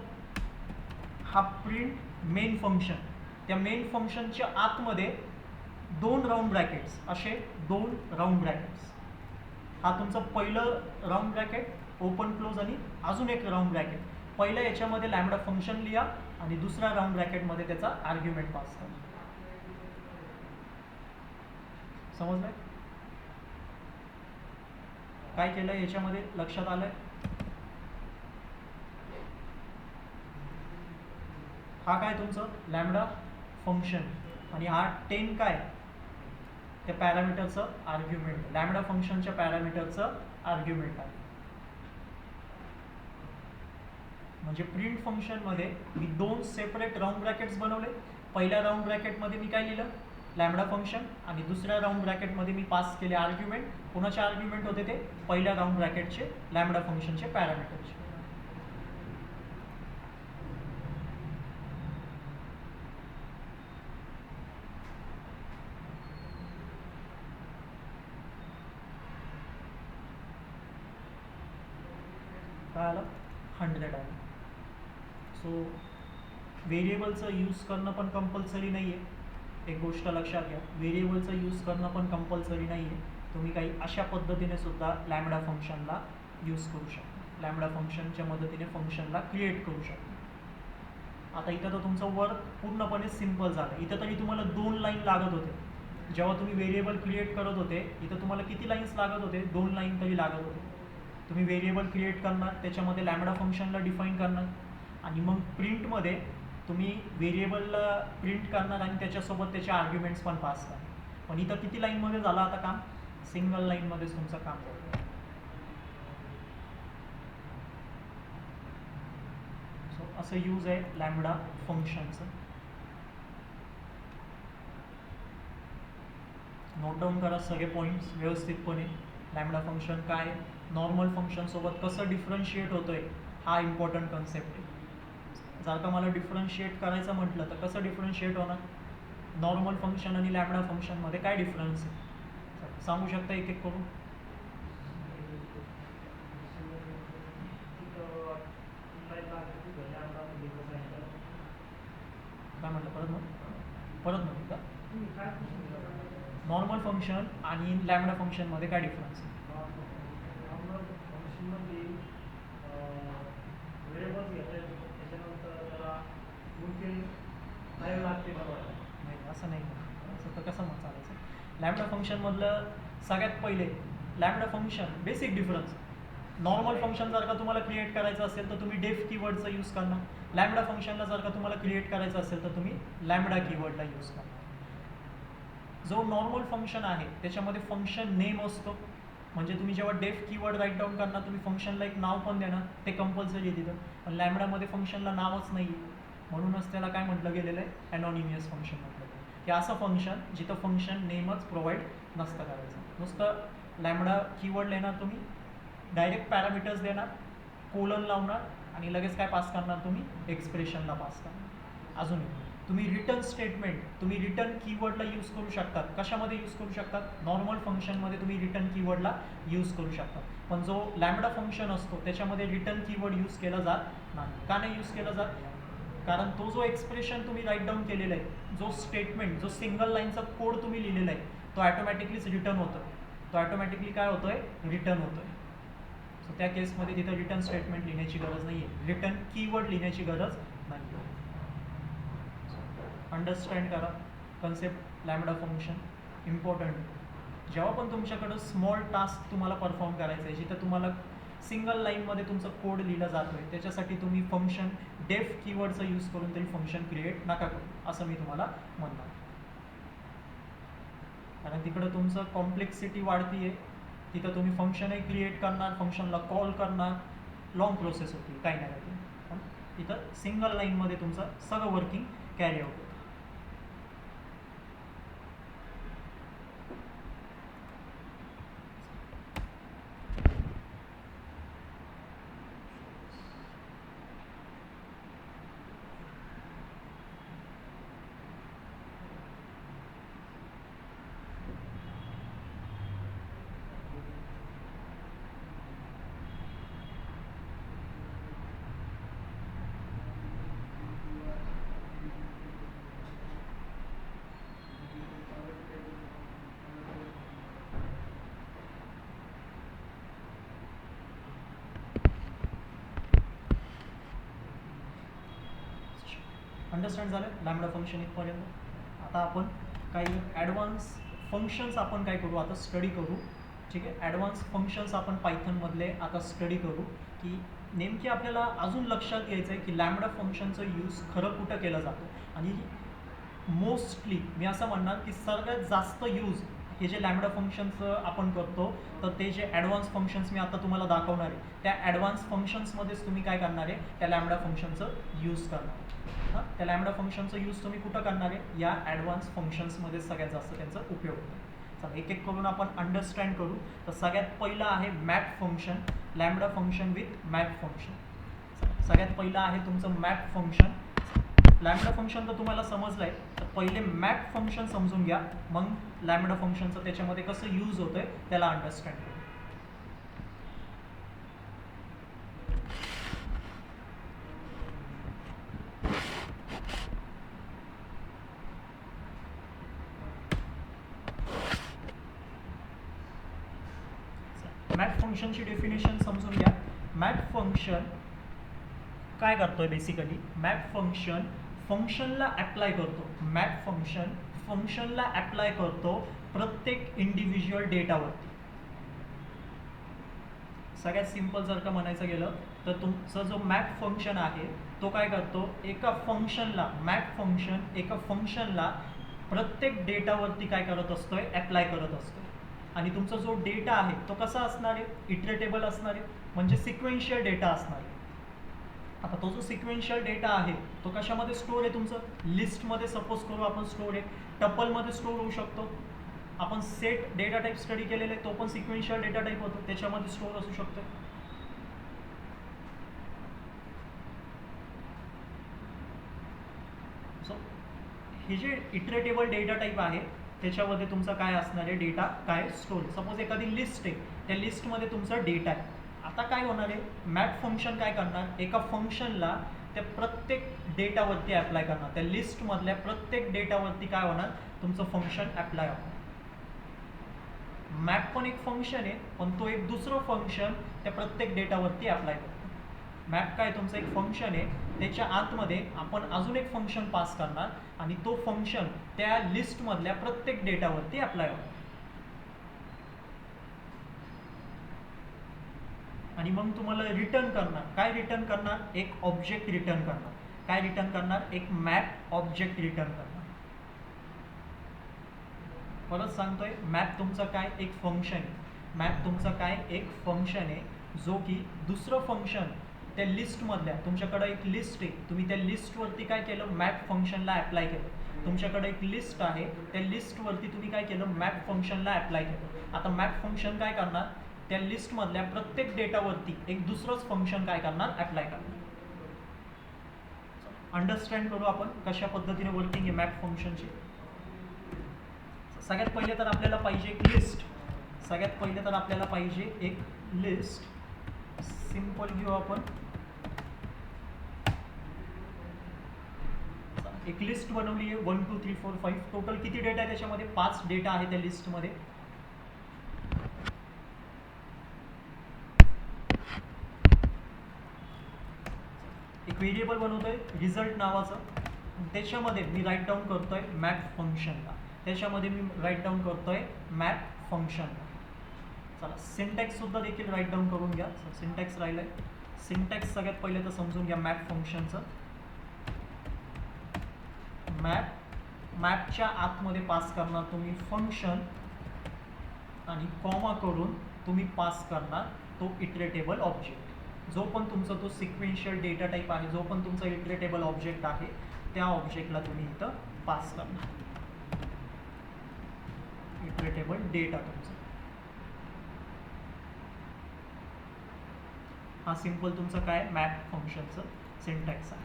हा प्रिंट मेन फंक्शन, त्या मेन फंक्शनच्या आतमध्ये 2 राऊंड ब्रॅकेट्स, असे 2 राऊंड ब्रॅकेट्स. हा तुमचं पहिलं राऊंड ब्रॅकेट ओपन क्लोज आणि अजून एक राऊंड ब्रॅकेट. पहिल्या याच्यामध्ये लॅम्बडा फंक्शन लिहा आणि दुसऱ्या राऊंड ब्रॅकेटमध्ये त्याचा आर्ग्युमेंट पास करा. समजलंय? काय केलंय याच्यामध्ये लक्षात आलंय? हा काय तुमचं लॅम्बडा फंक्शन आणि हा 10 काय? त्या पॅरामीटरचं आर्ग्युमेंट, लॅम्बडा फंक्शनच्या पॅरामीटरचं आर्ग्युमेंट आहे. म्हणजे प्रिंट फंक्शनमध्ये मी 2 सेपरेट राऊंड ब्रॅकेट्स बनवले. पहिल्या राऊंड ब्रॅकेटमध्ये मी काय लिहिलं? लॅम्बडा फंक्शन आणि दुसऱ्या राऊंड ब्रॅकेटमध्ये मी पास केले आर्ग्युमेंट. कोणाचे आर्ग्युमेंट होते ते? पहिल्या राऊंड ब्रॅकेटचे लॅम्बडा फंक्शनचे पॅरामीटरचे. काय आलं? 100 आलं. सो व्हेरिएबलचं यूज करणं पण कंपल्सरी नाही आहे. एक गोष्ट लक्षात घ्या, व्हेरिएबलचं यूज करणं पण कंपल्सरी नाही आहे. तुम्ही काही अशा पद्धतीने सुद्धा लॅम्बडा फंक्शनला यूज करू शकता, लॅम्बडा फंक्शनच्या मदतीने फंक्शनला क्रिएट करू शकता. आता इथं तर तुमचं वर्क पूर्णपणे सिम्पल झालं. इथं तरी तुम्हाला 2 लाईन लागत होते. जेव्हा तुम्ही व्हेरिएबल क्रिएट करत होते इथं तुम्हाला किती लाईन्स लागत होते? 2 लाईन तरी लागत होते. तुम्ही व्हेरिएबल क्रिएट करणार, त्याच्यामध्ये लॅम्बडा फंक्शनला डिफाईन करणार आणि मग प्रिंटमध्ये तुम्ही व्हेरिएबलला प्रिंट करणार आणि त्याच्यासोबत त्याचे आर्ग्युमेंट्स पण पास करणार. पण इथं किती लाईनमध्ये झालं आता काम? सिंगल लाईनमध्येच तुमचं काम झालं. सो असं यूज आहे लॅम्बडा फंक्शनचं. नोट डाऊन करा सगळे पॉईंट्स व्यवस्थितपणे. लॅम्बडा फंक्शन काय, नॉर्मल फंक्शनसोबत कसं डिफरन्शिएट होतोय, हा इम्पॉर्टंट कन्सेप्ट आहे. जर का मला डिफरन्शिएट करायचं म्हटलं तर कसं डिफरन्शिएट होणार? नॉर्मल फंक्शन आणि लॅम्बडा फंक्शनमध्ये काय डिफरन्स आहे सांगू शकता एक एक करून? काय म्हटलं? परत म्हणू का? नॉर्मल फंक्शन आणि लॅम्बडा फंक्शनमध्ये काय डिफरन्स आहे? नाही असं नाही, असं तर कसं मग चालायचं? लॅम्बडा फंक्शनमधलं सगळ्यात पहिले lambda function basic difference. Normal function जर का तुम्हाला क्रिएट करायचं असेल तर तुम्ही डेफ कीवर्डचा यूज करणार. लॅम्बडा फंक्शनला जर का तुम्हाला क्रिएट करायचं असेल तर तुम्ही लॅम्बडा कीवर्डला यूज करणार. जो नॉर्मल फंक्शन आहे त्याच्यामध्ये फंक्शन नेम असतो, म्हणजे तुम्ही जेव्हा डेफ कीवर्ड राईट डाऊन करणार तुम्ही फंक्शनला एक नाव पण देणार, ते कंपल्सरी आहे तिथं. पण लॅम्बडामध्ये फंक्शनला नावच नाही आहे, म्हणूनच त्याला काय म्हटलं गेलेलं आहे? ॲनॉनिमियस फंक्शन म्हटलं गेलं. की असं फंक्शन जिथं फंक्शन नेमच प्रोव्हाइड नसतं करायचं. नुसतं लॅम्बडा कीवर्ड लिहिणार तुम्ही, डायरेक्ट पॅरामीटर्स देणार, कोलन लावणार आणि लगेच काय पास करणार तुम्ही? एक्सप्रेशनला पास करणार. अजून तुम्ही रिटर्न स्टेटमेंट, तुम्ही रिटर्न कीवर्डला यूज करू शकतात. कशामध्ये यूज करू शकतात? नॉर्मल फंक्शनमध्ये तुम्ही रिटर्न कीवर्डला यूज करू शकतात. पण जो लॅम्बडा फंक्शन असतो त्याच्यामध्ये रिटर्न कीवर्ड यूज केला जात नाही. का नाही यूज केला जात? कारण तो जो एक्सप्रेशन तुम्ही राईट डाऊन केलेला आहे, जो स्टेटमेंट, जो सिंगल लाईनचा कोड तुम्ही लिहिलेला आहे, तो ॲटोमॅटिकलीच रिटर्न होतो. तो ॲटोमॅटिकली काय होतोय? रिटर्न होतोय. सो त्या केसमध्ये तिथं रिटर्न स्टेटमेंट लिहिण्याची गरज नाही आहे, रिटर्न कीवर्ड लिहिण्याची गरज नाही. अंडरस्टँड करा कन्सेप्ट लॅम्बडा फंक्शन इम्पॉर्टंट. जेव्हा पण तुमच्याकडं स्मॉल टास्क तुम्हाला परफॉर्म करायचं आहे, जिथं तुम्हाला सिंगल लाईनमध्ये तुमचा कोड लिहिला जातो आहे, त्याच्यासाठी तुम्ही फंक्शन डेफ कीवर्डचा यूज करून तरी फंक्शन क्रिएट नका करू असं मी तुम्हाला म्हणणार. कारण तिकडं तुमचं कॉम्प्लेक्सिटी वाढतीये, तिथं तुम्ही फंक्शनही क्रिएट करणार, फंक्शनला कॉल करणार, लॉंग प्रोसेस होती, काही नाही राहते. पण इथं सिंगल लाईनमध्ये तुमचं सगळं वर्किंग कॅरी आउट होतं. अंडरस्टँड झालं लॅम्बडा फंक्शन इथपर्यंत. आता आपण काही ॲडव्हान्स फंक्शन्स आपण काय करू आता स्टडी करू. ठीक आहे, ॲडव्हान्स फंक्शन्स आपण पायथनमधले आता स्टडी करू की नेमकी आपल्याला अजून लक्षात घ्यायचं आहे की लॅम्बडा फंक्शनचं यूज खरं कुठं केलं जातं. आणि मोस्टली मी असं म्हणणार की सगळ्यात जास्त यूज हे जे लॅम्बडा फंक्शनचं आपण करतो, तर ते जे ॲडव्हान्स फंक्शन्स मी आता तुम्हाला दाखवणार आहे, त्या ॲडव्हान्स फंक्शन्समध्येच तुम्ही काय करणार आहे, त्या लॅम्बडा फंक्शनचं यूज करणार. हां, त्या लॅम्बडा फंक्शनचं यूज तुम्ही कुठं करणार आहे, या ॲडव्हान्स फंक्शन्समध्ये सगळ्यात जास्त त्यांचा उपयोग होतो. चला एक एक करून आपण अंडरस्टँड करू. तर सगळ्यात पहिलं आहे map function, lambda function with map function. सगळ्यात पहिलं आहे तुमचं मॅप फंक्शन. लॅम्बडा फंक्शन तर तुम्हाला समजलं आहे, तर पहिले मॅप फंक्शन समजून घ्या, मग लॅम्बडा फंक्शनचं त्याच्यामध्ये कसं यूज होतं आहे त्याला अंडरस्टँड करू. मॅप फंक्शनची डेफिनेशन समजून घ्या. मॅप फंक्शन काय करतोय बेसिकली, मॅप फंक्शन फंक्शनला ॲप्लाय करतो. मॅप फंक्शन फंक्शनला ॲप्लाय करतो प्रत्येक इंडिव्हिज्युअल डेटावरती. सगळ्यात सिम्पल जर का म्हणायचं गेलं तर तुमचा जो मॅप फंक्शन आहे तो काय करतो, एका फंक्शनला मॅप फंक्शन एका फंक्शनला प्रत्येक डेटावरती काय करत असतोय, ॲप्लाय करत असतोय. आणि तुमचा जो डेटा आहे तो कसा असणार आहे, इटरेटेबल असणार आहे, म्हणजे सिक्वेन्शियल डेटा असणार आहे. आता तो जो सिक्वेन्शियल डेटा आहे तो कशामध्ये स्टोर आहे, तुमचं लिस्टमध्ये सपोज करू आपण स्टोर आहे, टपलमध्ये स्टोर होऊ शकतो. आपण सेट डेटा टाईप स्टडी केलेले तो पण सिक्वेन्शियल डेटा टाईप होतो, त्याच्यामध्ये स्टोर असू शकतो. सो हे जे इटरेटेबल डेटा टाईप आहे त्याच्यामध्ये तुमचा काय असणार आहे, डेटा काय स्टोर. सपोज एखादी लिस्ट आहे, त्या लिस्टमध्ये तुमचा डेटा आहे. आता काय होणार आहे, मॅप फंक्शन काय करणार, एका फंक्शनला त्या प्रत्येक डेटावरती ॲप्लाय करणार. त्या लिस्टमधल्या प्रत्येक डेटावरती काय होणार, तुमचं फंक्शन ॲप्लाय होणार. मॅप पण एक फंक्शन आहे, पण तो एक दुसरं फंक्शन त्या प्रत्येक डेटावरती ॲप्लाय करतो. मॅप काय तुमचं एक फंक्शन आहे, त्याच्या आतमध्ये आपण अजून एक फंक्शन पास करणार आणि तो फंक्शन त्या लिस्टमधल्या प्रत्येक डेटावरती ॲप्लाय होणार. आणि मग तुम्हाला रिटर्न करणार, काय रिटर्न करणार, एक ऑब्जेक्ट रिटर्न करणार. काय रिटर्न करणार, एक मॅप ऑब्जेक्ट रिटर्न करणार. परत सांगतोय, मॅप तुमचं काय, एक फंक्शन आहे. मॅप तुमचं काय, एक फंक्शन आहे, जो की दुसरं फंक्शन त्या लिस्टमधल्या, तुमच्याकडे एक लिस्ट आहे, तुम्ही त्या लिस्टवरती काय केलं, मॅप फंक्शनला ॲप्लाय केलं. तुमच्याकडे एक लिस्ट आहे, त्या लिस्टवरती तुम्ही काय केलं, मॅप फंक्शनला ॲप्लाय केलं. आता मॅप फंक्शन काय करणार, त्या लिस्टमधल्या प्रत्येक डेटावरती एक दुसरंच फंक्शन काय करणार, ॲप्लाय करणार. अंडरस्टँड करू आपण कशा पद्धतीने वर्किंग आहे मॅप फंक्शनची. सगळ्यात पहिले तर आपल्याला पाहिजे एक लिस्ट. सगळ्यात पहिले तर आपल्याला पाहिजे एक लिस्ट. सिंपल घेऊ आपण, एक लिस्ट बनवली आहे 1 2 3 4 5. टोटल किती डेटा आहे त्याच्यामध्ये, 5 डेटा आहे त्या लिस्टमध्ये. एक व्हेरिएबल बनवतोय रिझल्ट नावाचं, त्याच्यामध्ये मी राईट डाऊन करतोय मॅप फंक्शनला. त्याच्यामध्ये मी राईट डाऊन करतोय मॅप फंक्शनला. चला सिंटॅक्स सुद्धा देखील राईट डाऊन करून घ्या. सिंटॅक्स राहिलंय. सिंटॅक्स सगळ्यात पहिले तर समजून घ्या मॅप फंक्शनचं. मॅपच्या आतमध्ये पास करणार तुम्ही फंक्शन आणि कॉमा करून तुम्ही पास करणार तो इटरेटेबल ऑब्जेक्ट. जो पण तुमचा तो सिक्वेन्शियल डेटा टाईप आहे, जो पण तुमचा इटरेटेबल ऑब्जेक्ट आहे, त्या ऑब्जेक्टला तुम्ही इथं पास करणार इटरेटेबल डेटा तुमचा. हा सिंपल तुमचं काय मॅप फंक्शनचं सिंटॅक्स आहे.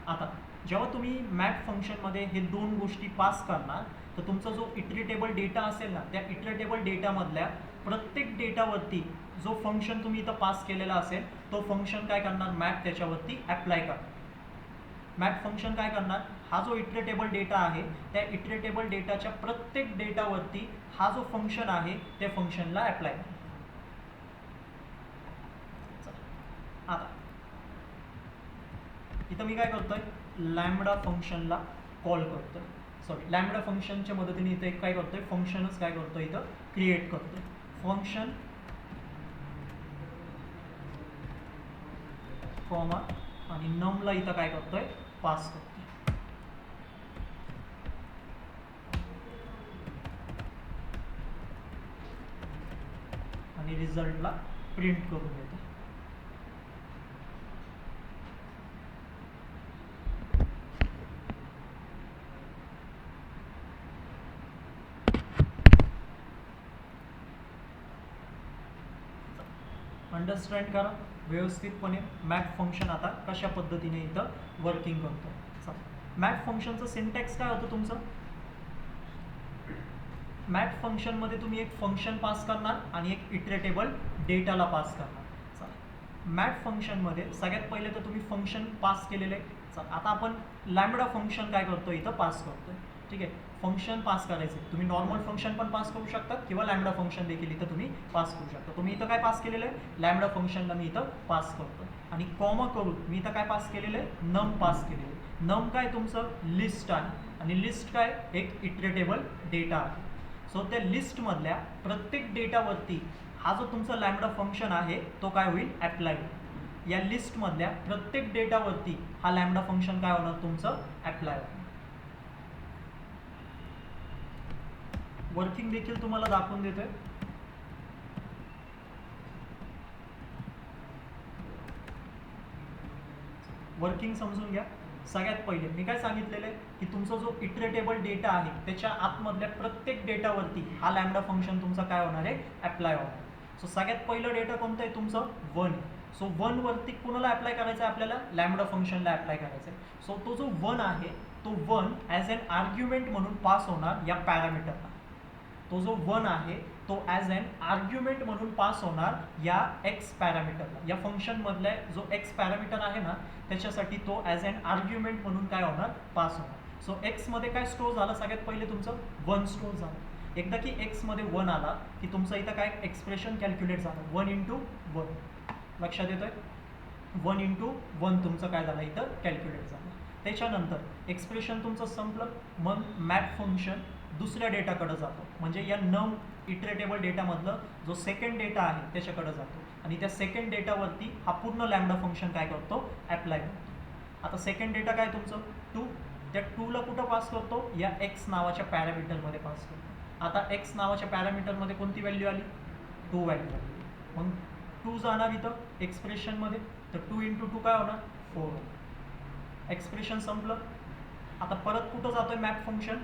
आता जेव्हा तुम्ही मॅप फंक्शनमध्ये हे दोन गोष्टी पास करणार तर तुमचा जो इटरेटेबल डेटा असेल ना, त्या इटरेटेबल डेटामधल्या प्रत्येक डेटावरती जो फंक्शन तुम्ही इथं पास केलेला असेल तो फंक्शन काय करणार, मॅप त्याच्यावरती अप्लाय करणार. मॅप फंक्शन काय करणार, हा जो इटरेटेबल डेटा आहे त्या इटरेटेबल डेटाच्या प्रत्येक डेटावरती हा जो फंक्शन आहे त्या फंक्शनला अप्लाय करणार. आता इथं मी काय करतोय, लॅम्बडा फंक्शनला कॉल करतोय. सॉरी, लॅम्बडा फंक्शनच्या मदतीने इथं एक काय करतोय, फंक्शनच काय करतोय इथं क्रिएट करतोय. फंक्शन कॉमा आणि नमला इथं काय करतोय, पास करतोय. आणि रिझल्टला प्रिंट करून देतो. अंडरस्टँड करा व्यवस्थितपणे मॅप फंक्शन आता कशा पद्धतीने इथं वर्किंग करतो. मॅप फंक्शनचं सिंटॅक्स काय होतं तुमचं, मॅप फंक्शनमध्ये तुम्ही एक फंक्शन पास करणार आणि एक इटरेटेबल डेटाला पास करणार. मॅप फंक्शनमध्ये सगळ्यात पहिले तर तुम्ही फंक्शन पास केलेलं आहे. आता आपण लॅम्बडा फंक्शन काय करतो इथं पास करतोय. ठीक आहे, फंक्शन पास करायचे तुम्ही नॉर्मल फंक्शन पण पास करू शकता किंवा लॅम्बडा फंक्शन देखील इथं तुम्ही पास करू शकता. तुम्ही इथं काय पास केलेलं आहे, लॅम्बडा फंक्शनला मी इथं पास करतो आणि कॉमा करून मी इथं काय पास केलेलं आहे, नम पास केलेलं आहे. नम काय तुमचं लिस्ट आहे आणि लिस्ट काय एक इटरेटेबल डेटा आहे. सो त्या लिस्टमधल्या प्रत्येक डेटावरती हा जो तुमचा लॅम्बडा फंक्शन आहे तो काय होईल, अप्लाय होईल. या लिस्टमधल्या प्रत्येक डेटावरती हा लॅम्बडा फंक्शन काय होणार तुमचं, अप्लाय होणार. वर्किंग देखील तुम्हाला दाखवून देतोय. वर्किंग समजून घ्या. सगळ्यात पहिले मी काय सांगितलेलं आहे की तुमचा जो इटरेटेबल डेटा आहे त्याच्या आतमधल्या प्रत्येक डेटावरती हा लॅम्बडा फंक्शन तुमचा काय होणार आहे, अप्लाय होणार. सो सगळ्यात पहिलं डेटा कोणतं आहे तुमचं, 1. सो 1 वरती कुणाला अप्लाय करायचं आहे, आपल्याला लॅम्बडा फंक्शनला अप्लाय करायचं आहे. सो तो जो 1 आहे तो 1 ॲज अन आर्ग्युमेंट म्हणून पास होणार या पॅरामीटरला. तो जो 1 आहे तो ॲज अन आर्ग्युमेंट म्हणून पास होणार या एक्स पॅरामीटरला. या फंक्शनमधला जो एक्स पॅरामीटर आहे ना त्याच्यासाठी तो ॲज अन आर्ग्युमेंट म्हणून काय होणार, पास होणार. सो एक्समध्ये काय स्टोअर झालं, सगळ्यात पहिले तुमचं 1 स्टोअर झालं. एकदा की एक्समध्ये 1 आला की तुमचं इथं काय एक्सप्रेशन कॅल्क्युलेट झालं, 1 × 1. लक्षात येतोय, 1 × 1 तुमचं काय झालं इथं कॅल्क्युलेट झालं. त्याच्यानंतर एक्सप्रेशन तुमचं संपलं, मग मॅप फंक्शन दुसऱ्या डेटाकडे जातो, म्हणजे या नम इटरेटेबल डेटामधलं जो सेकंड डेटा आहे त्याच्याकडे जातो आणि त्या सेकंड डेटावरती हा पूर्ण लॅम्बडा फंक्शन काय करतो, अप्लाय करतो. आता सेकंड डेटा काय तुमचं 2, त्या 2ला कुठं पास करतो, या एक्स नावाच्या पॅरामीटरमध्ये पास करतो. आता एक्स नावाच्या पॅरामीटरमध्ये कोणती व्हॅल्यू आली, 2 व्हॅल्यू आली. मग 2 जाणार इथं एक्सप्रेशनमध्ये, तर 2 × 2 काय होणार, 4. एक्सप्रेशन संपलं. आता परत कुठं जातोय मॅप फंक्शन,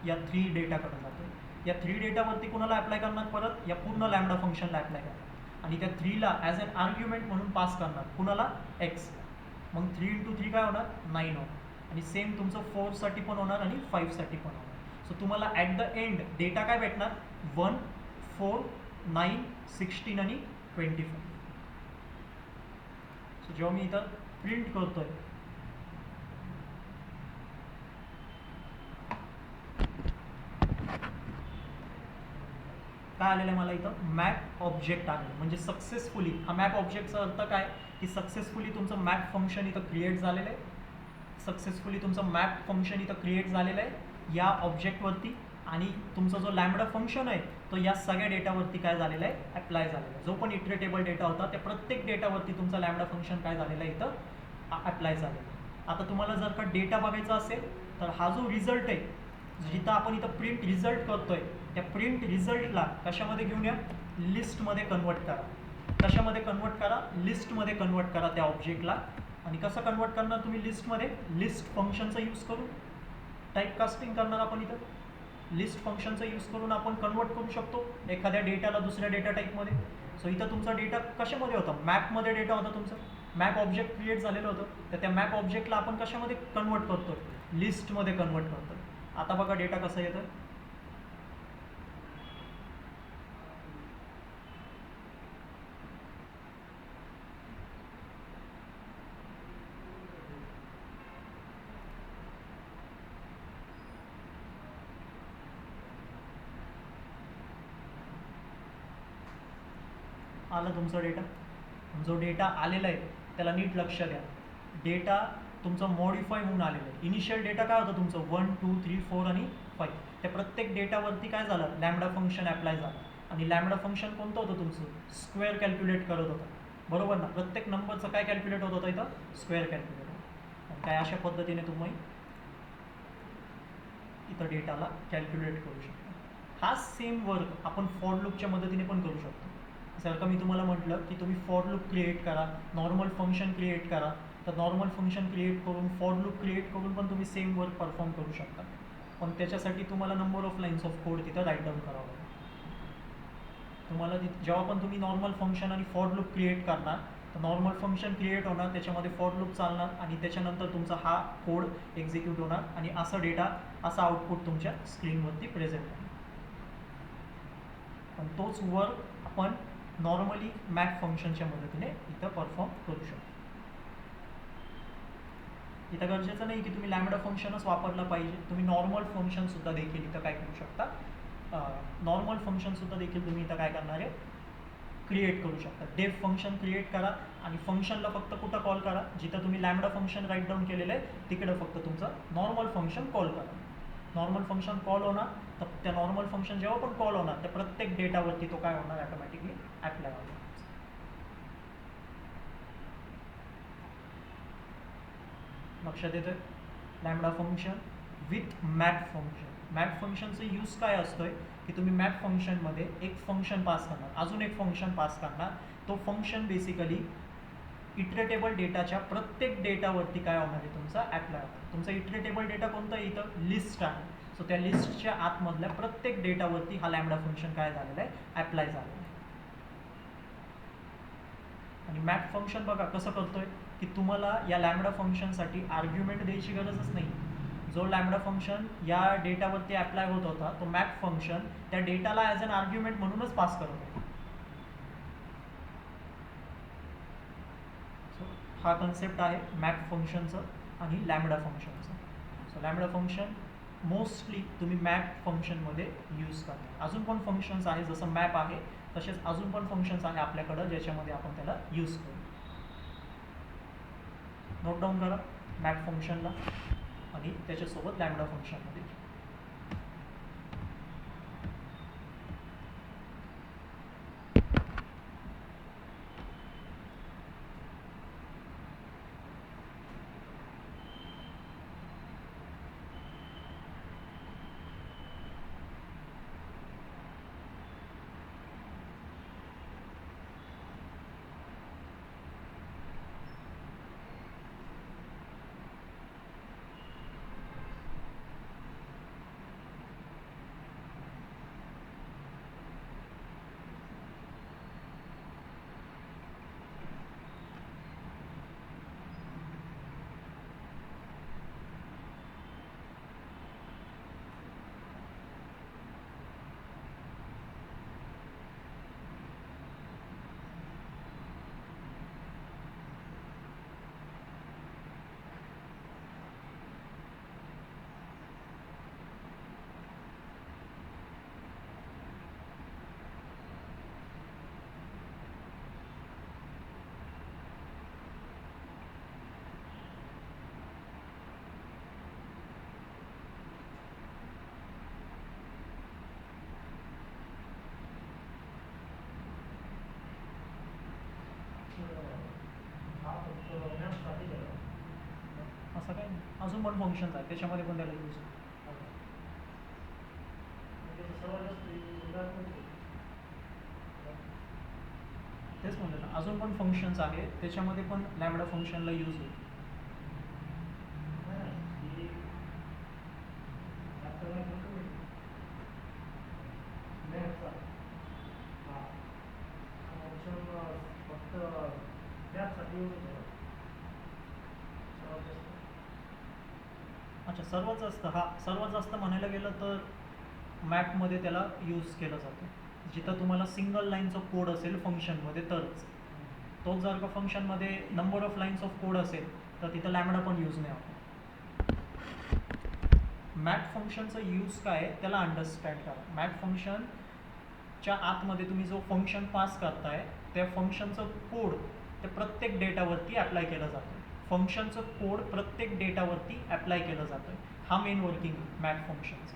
या 3 डेटाकडे जातो. या 3 डेटावरती कुणाला अप्लाय करणार, परत या पूर्ण लॅम्बडा फंक्शनला अप्लाय करणार आणि त्या 3ला ॲज अन आर्ग्युमेंट म्हणून पास करणार कुणाला, एक्स. मग 3 × 3 काय होणार, 9 होणार आणि सेम तुमचं 4साठी पण होणार आणि 5साठी पण होणार. सो तुम्हाला ॲट द एंड डेटा काय भेटणार, 1, 4, 9, 16 आणि 25. सो जेव्हा मी इथं प्रिंट करतोय काय आलेलं आहे मला इथं, मॅप ऑब्जेक्ट आलेलं, म्हणजे सक्सेसफुली. हा मॅप ऑब्जेक्टचा अर्थ काय की सक्सेसफुली तुमचं मॅप फंक्शन इथं क्रिएट झालेलं आहे. सक्सेसफुली तुमचं मॅप फंक्शन इथं क्रिएट झालेलं आहे या ऑब्जेक्टवरती आणि तुमचा जो लॅम्बडा फंक्शन आहे तो या सगळ्या डेटावरती काय झालेला आहे, अप्लाय झालेला आहे. जो पण इटरेटेबल डेटा होता त्या प्रत्येक डेटावरती तुमचा लॅम्बडा फंक्शन काय झालेला आहे, इथं अप्लाय झालेला आहे. आता तुम्हाला जर का डेटा बघायचा असेल तर हा जो रिझल्ट आहे, जिथं आपण इथं प्रिंट रिझल्ट करतोय, त्या प्रिंट रिझल्टला कशामध्ये घेऊन या, लिस्टमध्ये कन्वर्ट करा. कशामध्ये कन्वर्ट करा, लिस्टमध्ये कन्वर्ट करा त्या ऑब्जेक्टला. आणि कसं कन्वर्ट करणार तुम्ही लिस्टमध्ये, लिस्ट फंक्शनचा यूज करून टाईपकास्टिंग करणार आपण इथं. लिस्ट फंक्शनचा यूज करून आपण कन्वर्ट करू शकतो एखाद्या डेटाला दुसऱ्या डेटा टाईपमध्ये. सो इथं तुमचा डेटा कशामध्ये होता, मॅपमध्ये डेटा होता तुमचा, मॅप ऑब्जेक्ट क्रिएट झालेलं होतं. तर त्या मॅप ऑब्जेक्टला आपण कशामध्ये कन्वर्ट करतो, लिस्टमध्ये कन्वर्ट करतो. आता बघा डेटा कसा येतं. आला तुमचा डेटा. जो डेटा आलेला आहे त्याला नीट लक्ष द्या. डेटा तुमचा मॉडिफाय होऊन आलेला आहे. इनिशियल डेटा काय होतं तुमचं 1 2 3 4 आणि 5. त्या प्रत्येक डेटावरती काय झालं, लॅम्बडा फंक्शन अप्लाय झालं. आणि लॅम्बडा फंक्शन कोणतं होतं तुमचं, स्क्वेअर कॅल्क्युलेट करत होतं, बरोबर ना. प्रत्येक नंबरचं काय कॅल्क्युलेट होत होतं इथं, स्क्वेअर कॅल्क्युलेट. काय अशा पद्धतीने तुम्ही इथं डेटाला कॅल्क्युलेट करू शकता. हा सेम वर्क आपण फॉर लूपच्या मदतीने पण करू शकतो. जर का मी तुम्हाला म्हटलं की तुम्ही फॉर लूप क्रिएट करा, नॉर्मल फंक्शन क्रिएट करा, तर नॉर्मल फंक्शन क्रिएट करून फॉर लूप क्रिएट करून पण तुम्ही सेम वर्क परफॉर्म करू शकता. पण त्याच्यासाठी तुम्हाला number of lines of code तिथं राईट डाऊन करावं लागेल. तुम्हाला जेव्हा पण तुम्ही नॉर्मल फंक्शन आणि फॉर लूप क्रिएट करणार, तर नॉर्मल फंक्शन क्रिएट होणार, त्याच्यामध्ये फॉर लूप चालणार आणि त्याच्यानंतर तुमचा हा कोड एक्झिक्यूट होणार आणि असा डेटा, असा आउटपुट तुमच्या स्क्रीनवरती प्रेझेंट होणार. पण तोच वर्क आपण नॉर्मली मॅप फंक्शनच्या मदतीने इथं परफॉर्म करू शकतो. इथं गरजेचं नाही की तुम्ही लॅम्बडा फंक्शनच वापरला पाहिजे, तुम्ही नॉर्मल फंक्शनसुद्धा देखील इथं काय करू शकता, नॉर्मल फंक्शनसुद्धा देखील तुम्ही इथं काय करणार आहे, क्रिएट करू शकता. डेफ फंक्शन क्रिएट करा आणि फंक्शनला फक्त कुठं कॉल करा, जिथं तुम्ही लॅम्बडा फंक्शन राईट डाऊन केलेलं आहे तिकडं फक्त तुमचं नॉर्मल फंक्शन कॉल करा. नॉर्मल फंक्शन कॉल होणार, तर त्या नॉर्मल फंक्शन जेव्हा पण कॉल होणार त्या प्रत्येक डेटावरती तो काय होणार, ऑटोमॅटिकली अप्लाय होणार. लक्षात येतोय. Lambda function with map function. Map फंक्शनचं यूज काय असतोय की तुम्ही मॅप फंक्शनमध्ये एक फंक्शन पास करणार, अजून एक फंक्शन पास करणार. तो फंक्शन बेसिकली इटरेटेबल डेटाच्या प्रत्येक डेटावरती काय होणार आहे, तुमचा अप्लाय होणार. तुमचा इटरेटेबल डेटा कोणता आहे, इथं लिस्ट आहे. सो त्या लिस्टच्या आतमधल्या प्रत्येक डेटावरती हा लॅम्बडा फंक्शन काय झालेला आहे, अप्लाय झालेला आहे. आणि मॅप फंक्शन बघा कसं करतोय की तुम्हाला या लॅम्बडा फंक्शनसाठी आर्ग्युमेंट द्यायची गरजच नाही. जो लॅम्बडा फंक्शन या डेटावरती अप्लाय होत होता तो मॅप फंक्शन त्या डेटाला ॲज अन आर्ग्युमेंट म्हणूनच पास करत होता. हा कन्सेप्ट आहे मॅप फंक्शनचं आणि लॅम्बडा फंक्शनचं. सो लॅम्बडा फंक्शन मोस्टली तुम्ही मॅप फंक्शनमध्ये यूज करता. अजून पण फंक्शन्स आहे, जसं मॅप आहे तसेच अजून पण फंक्शन्स आहे आपल्याकडं ज्याच्यामध्ये आपण त्याला यूज करू. नोट डाऊन करा मॅप फंक्शनला आणि त्याच्यासोबत लॅम्बडा फंक्शनमध्ये. असं काही नाही, अजून पण फंक्शन्स आहेत त्याच्यामध्ये पण त्याला यूज होईल. तेच म्हणलं ना, अजून पण फंक्शन्स आहेत त्याच्यामध्ये पण लॅम्बडा फंक्शनला यूज होईल. अच्छा, सर्वात जास्त सर्वात जास्त म्हणायला गेलं तर मॅपमध्ये त्याला यूज केलं जातं. जिथं तुम्हाला सिंगल लाईनचा कोड असेल फंक्शनमध्ये तरच. तोच जर का फंक्शनमध्ये number of lines of code असेल तर तिथं लॅम्बडा पण यूज नाही होत. मॅप फंक्शनचा यूज काय आहे त्याला अंडरस्टँड करा. मॅप फंक्शनच्या आतमध्ये तुम्ही जो फंक्शन पास करताय त्या फंक्शनचं कोड ते प्रत्येक डेटावरती अप्लाय केलं जातं. फंक्शनचं कोड प्रत्येक डेटावरती अप्लाय केलं जातं. हा मेन वर्किंग मॅप फंक्शनचा.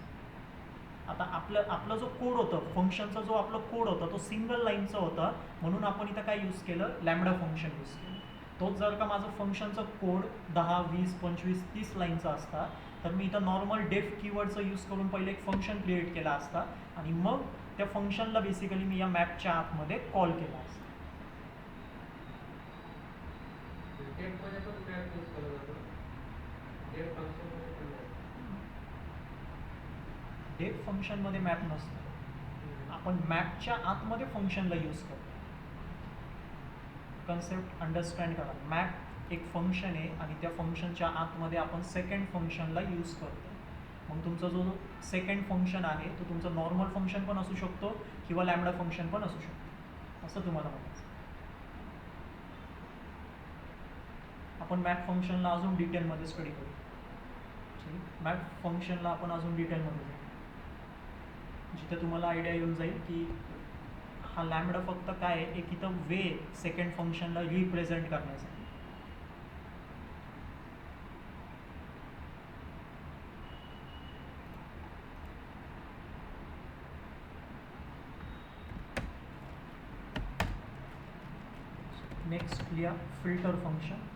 आता आपला जो कोड होतं फंक्शनचा जो आपला कोड होता तो सिंगल लाईनचा होता म्हणून आपण इथं काय यूज केलं, लॅम्बडा फंक्शन यूज केलं. तोच जर का माझं फंक्शनचा कोड 10, 20, 25, 30 लाईनचा असता तर मी इथं नॉर्मल डेफ कीवर्डचा यूज करून पहिले एक फंक्शन क्रिएट केला असता आणि मग त्या फंक्शनला बेसिकली मी या मॅपच्या आतमध्ये कॉल केला असता. डेफ फंक्शनमध्ये मॅप नसतो, आपण मॅपच्या आतमध्ये फंक्शनला यूज करतो. कन्सेप्ट अंडरस्टँड करा. मॅप एक फंक्शन आहे आणि त्या फंक्शनच्या आतमध्ये आपण सेकंड फंक्शनला यूज करतो. मग तुमचा जो सेकंड फंक्शन आहे तो तुमचा नॉर्मल फंक्शन पण असू शकतो किंवा लॅम्बडा फंक्शन पण असू शकतो, असं तुम्हाला म्हणायचं. आपण मॅप फंक्शनला अजून डिटेलमध्ये स्टडी करू. मॅप फंक्शनला आपण अजून डिटेलमध्ये जाऊ जिथे तुम्हाला आयडिया येऊन जाईल की हा लॅम्बडा फक्त काय आहे, एक इथं वे सेकंड फंक्शनला रिप्रेझेंट करण्यासाठी. नेक्स्ट लिहा फिल्टर फंक्शन.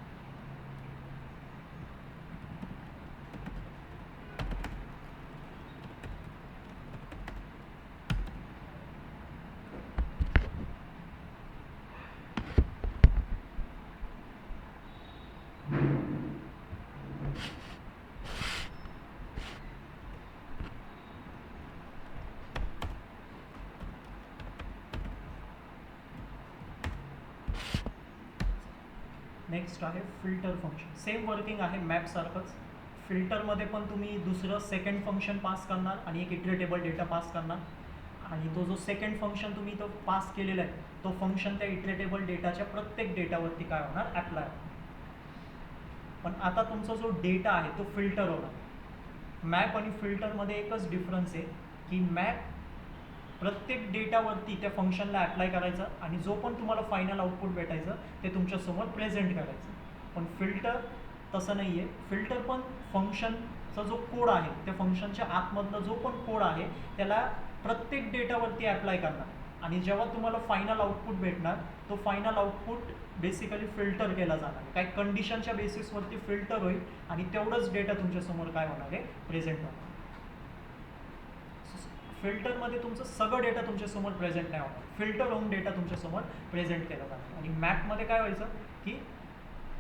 नेक्स्ट आहे फिल्टर फंक्शन. सेम वर्किंग आहे मॅपसारखंच. फिल्टरमध्ये पण तुम्ही दुसरं सेकंड फंक्शन पास करणार आणि एक इटरेटेबल डेटा पास करणार आणि तो जो सेकंड फंक्शन तुम्ही तो पास केलेला आहे तो फंक्शन त्या इटरेटेबल डेटाच्या प्रत्येक डेटावरती काय होणार, अप्लाय. पण आता तुमचा जो डेटा आहे तो फिल्टर होणार. मॅप आणि फिल्टरमध्ये एकच डिफरन्स आहे की मॅप प्रत्येक डेटावरती त्या फंक्शनला अप्लाय करायचं आणि जो पण तुम्हाला फायनल आउटपुट भेटायचं ते तुमच्यासमोर प्रेझेंट करायचं. पण फिल्टर तसं नाही आहे. फिल्टर पण फंक्शनचा जो कोड आहे त्या फंक्शनच्या आतमधला जो पण कोड आहे त्याला प्रत्येक डेटावरती अप्लाय करणार आणि जेव्हा तुम्हाला फायनल आउटपुट भेटणार तो फायनल आउटपुट बेसिकली फिल्टर केला जाणार. काही कंडिशनच्या बेसिसवरती फिल्टर होईल आणि तेवढंच डेटा तुमच्यासमोर काय होणार आहे, प्रेझेंट होणार. फिल्टरमध्ये तुमचं सगळं डेटा तुमच्यासमोर प्रेझेंट नाही होणार, फिल्टर होऊन डेटा तुमच्यासमोर प्रेझेंट केला जाणार. आणि मॅपमध्ये काय व्हायचं की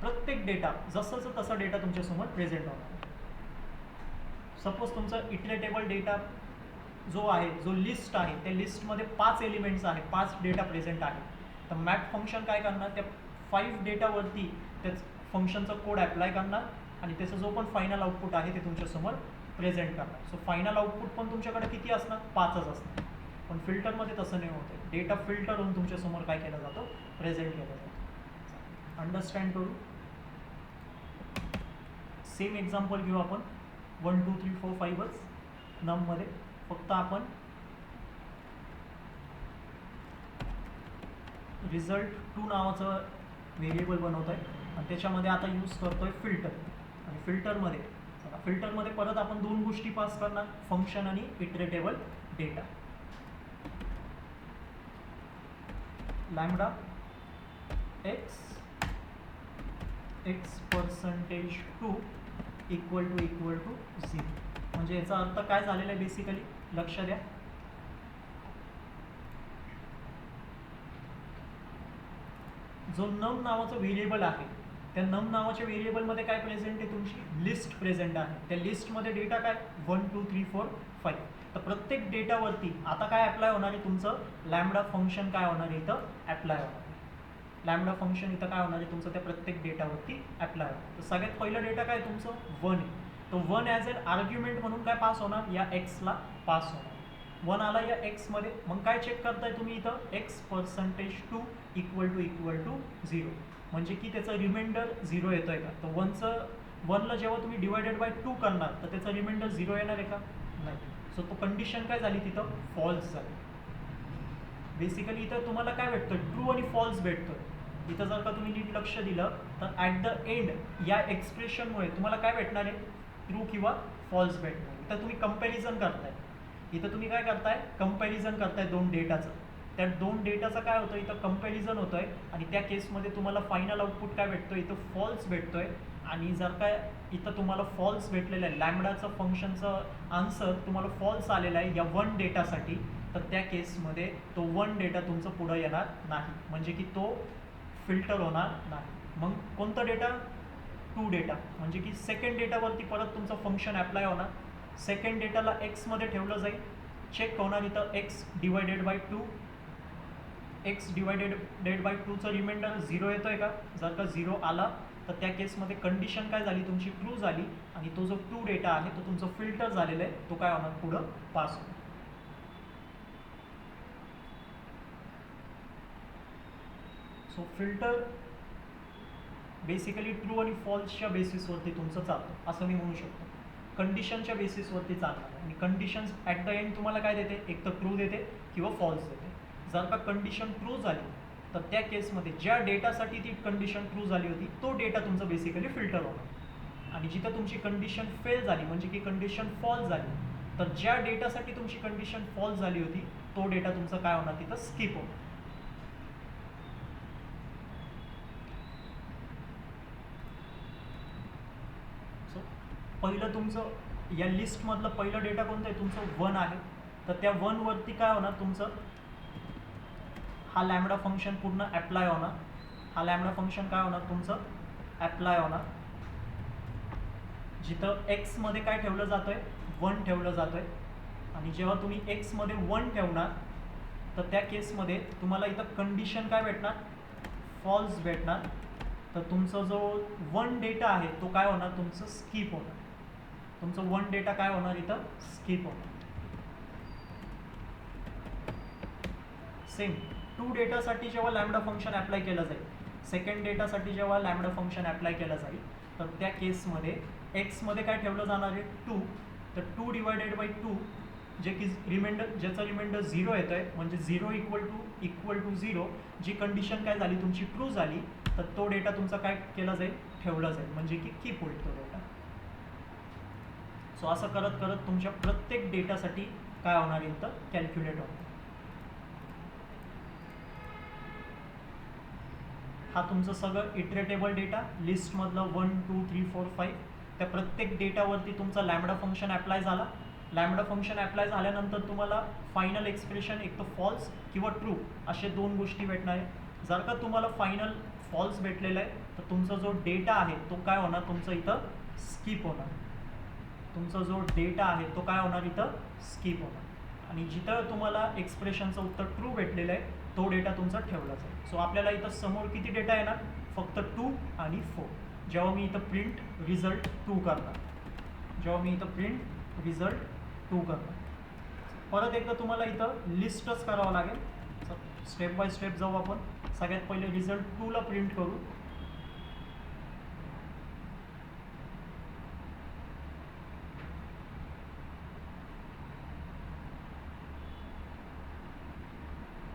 प्रत्येक डेटा जसंच तसा डेटा तुमच्यासमोर प्रेझेंट होणार. सपोज तुमचा इटरेटेबल डेटा जो आहे, जो लिस्ट आहे त्या लिस्टमध्ये 5 एलिमेंट्स आहेत, 5 डेटा प्रेझेंट आहे. तर मॅप फंक्शन काय करणार, त्या 5 डेटावरती त्याच फंक्शनचा कोड अप्लाय करणार आणि त्याचा जो पण फायनल आउटपुट आहे ते तुमच्यासमोर प्रेझेंट करणार. सो फायनल आउटपुट पण तुमच्याकडे किती असणार, 5च असणार. पण फिल्टरमध्ये तसं नाही होतं. डेटा फिल्टर होऊन तुमच्यासमोर काय केला जातो, प्रेझेंट केला जातो. अंडरस्टँड करू. सेम एक्झाम्पल घेऊ आपण. 1 2 3 4 5च नममध्ये. फक्त आपण रिझल्ट 2 नावाचं व्हेरिएबल बनवतो आहे आणि त्याच्यामध्ये आता यूज करतोय फिल्टर. आणि फिल्टरमध्ये परत आपण 2 गोष्टी पास करणार, फंक्शन आणि iterable data. Lambda x %2 equal to 0. म्हणजे याचा अर्थ काय झालेला आहे बेसिकली लक्ष द्या. जो नम नावाचं व्हेरिएबल आहे त्या नम नावाच्या व्हेरिएबलमध्ये काय प्रेझेंट आहे, तुमची लिस्ट प्रेझेंट आहे. त्या लिस्टमध्ये डेटा काय 1 2 3 4 5. तर प्रत्येक डेटावरती आता काय अप्लाय होणार आहे, तुमचं लॅम्बडा फंक्शन काय होणार आहे इथं अप्लाय होणार आहे. लॅम्बडा फंक्शन इथं काय होणार आहे तुमचं त्या प्रत्येक डेटावरती अप्लाय होणार. तर सगळ्यात पहिलं डेटा काय तुमचं 1 आहे. तो 1 ॲज एन आर्ग्युमेंट म्हणून काय पास होणार, या एक्सला पास होणार. 1 आला या एक्समध्ये, मग काय चेक करताय तुम्ही इथं x%2 इक्वल टू 0. म्हणजे की त्याचा रिमाइंडर 0 येतोय का. तर 1ला जेव्हा तुम्ही डिवायडेड बाय 2 करणार तर त्याचा रिमाइंडर 0 येणार आहे का, नाही. सो तो कंडिशन काय झाली तिथं फॉल्स झाली. बेसिकली इथं तुम्हाला काय भेटतं, ट्रू आणि फॉल्स भेटतोय. इथं जर का तुम्ही नीट लक्ष दिलं तर ॲट द एंड या एक्सप्रेशनमुळे तुम्हाला काय भेटणार आहे, ट्रू किंवा फॉल्स भेटणार. इथं तुम्ही कंपॅरिझन करताय. इथं तुम्ही काय करताय, कंपॅरिझन करताय दोन डेटाचं. त्या दोन डेटाचं काय होतं इथं कंपॅरिझन होतोय आणि त्या केसमध्ये तुम्हाला फायनल आउटपुट काय भेटतोय, इथं फॉल्स भेटतोय. आणि जर काय इथं तुम्हाला फॉल्स भेटलेलं आहे, लॅम्बडाचं फंक्शनचं आन्सर तुम्हाला फॉल्स आलेला आहे या 1 डेटासाठी, तर त्या केसमध्ये तो 1 डेटा तुमचं पुढं येणार नाही. म्हणजे की तो फिल्टर होणार नाही. मग कोणता डेटा, 2 डेटा. म्हणजे की सेकंड डेटावरती परत तुमचं फंक्शन अप्लाय होणार. सेकंड डेटाला एक्समध्ये ठेवलं जाईल. चेक होणार इथं x divided by 2. x divided by 2चं रिमाइंडर 0 येतोय का. जर का 0 आला तर त्या केसमध्ये कंडिशन काय झाली तुमची ट्रू झाली आणि तो जो 2 डेटा आहे तो तुमचं फिल्टर झालेला आहे, तो काय होणार पुढं पास होणार. सो फिल्टर बेसिकली ट्रू आणि फॉल्सच्या बेसिसवरती तुमचं चालतं असं मी म्हणू शकतो. कंडिशनच्या बेसिसवरती चालणार आणि कंडिशन्स ॲट द एंड तुम्हाला काय देते, एक तर ट्रू देते किंवा फॉल्स देते. जर का कंडिशन ट्रू झाली तर त्या केसमध्ये ज्या डेटासाठी ती कंडिशन ट्रू झाली होती तो डेटा तुमचा बेसिकली फिल्टर होणार. आणि जिथं तुमची कंडिशन फेल झाली म्हणजे की कंडिशन फॉल्स झाली तर ज्या डेटासाठी तुमची कंडिशन फॉल्स झाली होती तो डेटा तुमचा काय होणार तिथं स्किप होणार. पहिलं तुमचं या लिस्टमधलं पहिलं डेटा कोणतं आहे तुमचं 1 आहे. तर त्या 1 वरती काय होणार तुमचं, हा लॅम्बडा फंक्शन पूर्ण अप्लाय होणार. हा लॅम्बडा फंक्शन काय होणार तुमचं अप्लाय होणार. जिथं एक्समध्ये काय ठेवलं जातं आहे 1 ठेवलं जातं आहे. आणि जेव्हा तुम्ही एक्समध्ये 1 ठेवणार तर त्या केसमध्ये तुम्हाला इथं कंडिशन काय भेटणार, फॉल्स भेटणार. तर तुमचा जो 1 डेटा आहे तो काय होणार तुमचं स्किप होणार. तुमचं 1 डेटा काय होणार इथं स्किप होणार. सेम 2 डेटासाठी जेव्हा लॅम्बडा फंक्शन अप्लाय केलं जाईल, सेकंड डेटासाठी जेव्हा लॅम्बडा फंक्शन अप्लाय केलं जाईल तर त्या केसमध्ये एक्समध्ये काय ठेवलं जाणार आहे 2. तर 2 डिवायडेड बाय 2 जे की रिमाइंडर, ज्याचा रिमाइंडर 0 येतो आहे म्हणजे 0 इक्वल टू 0. जी कंडिशन काय झाली तुमची ट्रू झाली तर तो डेटा तुमचा काय केला जाईल, ठेवला जाईल. म्हणजे की कीप होईल तो डेटा. सो असं करत करत तुमच्या प्रत्येक डेटासाठी काय होणार इथं कॅल्क्युलेट होणार. हा तुमचं सगळं इटरेटेबल डेटा लिस्टमधलं 1 2 3 4 5 त्या प्रत्येक डेटावरती तुमचा लॅम्बडा फंक्शन अप्लाय झाला. लॅम्बडा फंक्शन अप्लाय झाल्यानंतर तुम्हाला फायनल एक्सप्रेशन एक तर फॉल्स किंवा ट्रू असे 2 गोष्टी भेटणार आहे. जर का तुम्हाला फायनल फॉल्स भेटलेला आहे तर तुमचा जो डेटा आहे तो काय होणार तुमचं इथं स्किप होणार. तुमचा जो डेटा आहे तो काय होणार इथं स्किप होणार. आणि जिथं तुम्हाला एक्सप्रेशनचं उत्तर ट्रू भेटलेलं आहे तो डेटा तुमचा ठेवला जाईल. सो आपल्याला इथं समोर किती डेटा येणार, फक्त 2 आणि 4. जेव्हा मी इथं प्रिंट रिझल्ट 2 करणार, जेव्हा मी इथं प्रिंट रिझल्ट 2 करणार, परत एकदा तुम्हाला इथं लिस्टच करावं लागेल. स्टेप बाय स्टेप जाऊ आपण. सगळ्यात पहिले रिझल्ट 2ला प्रिंट करू.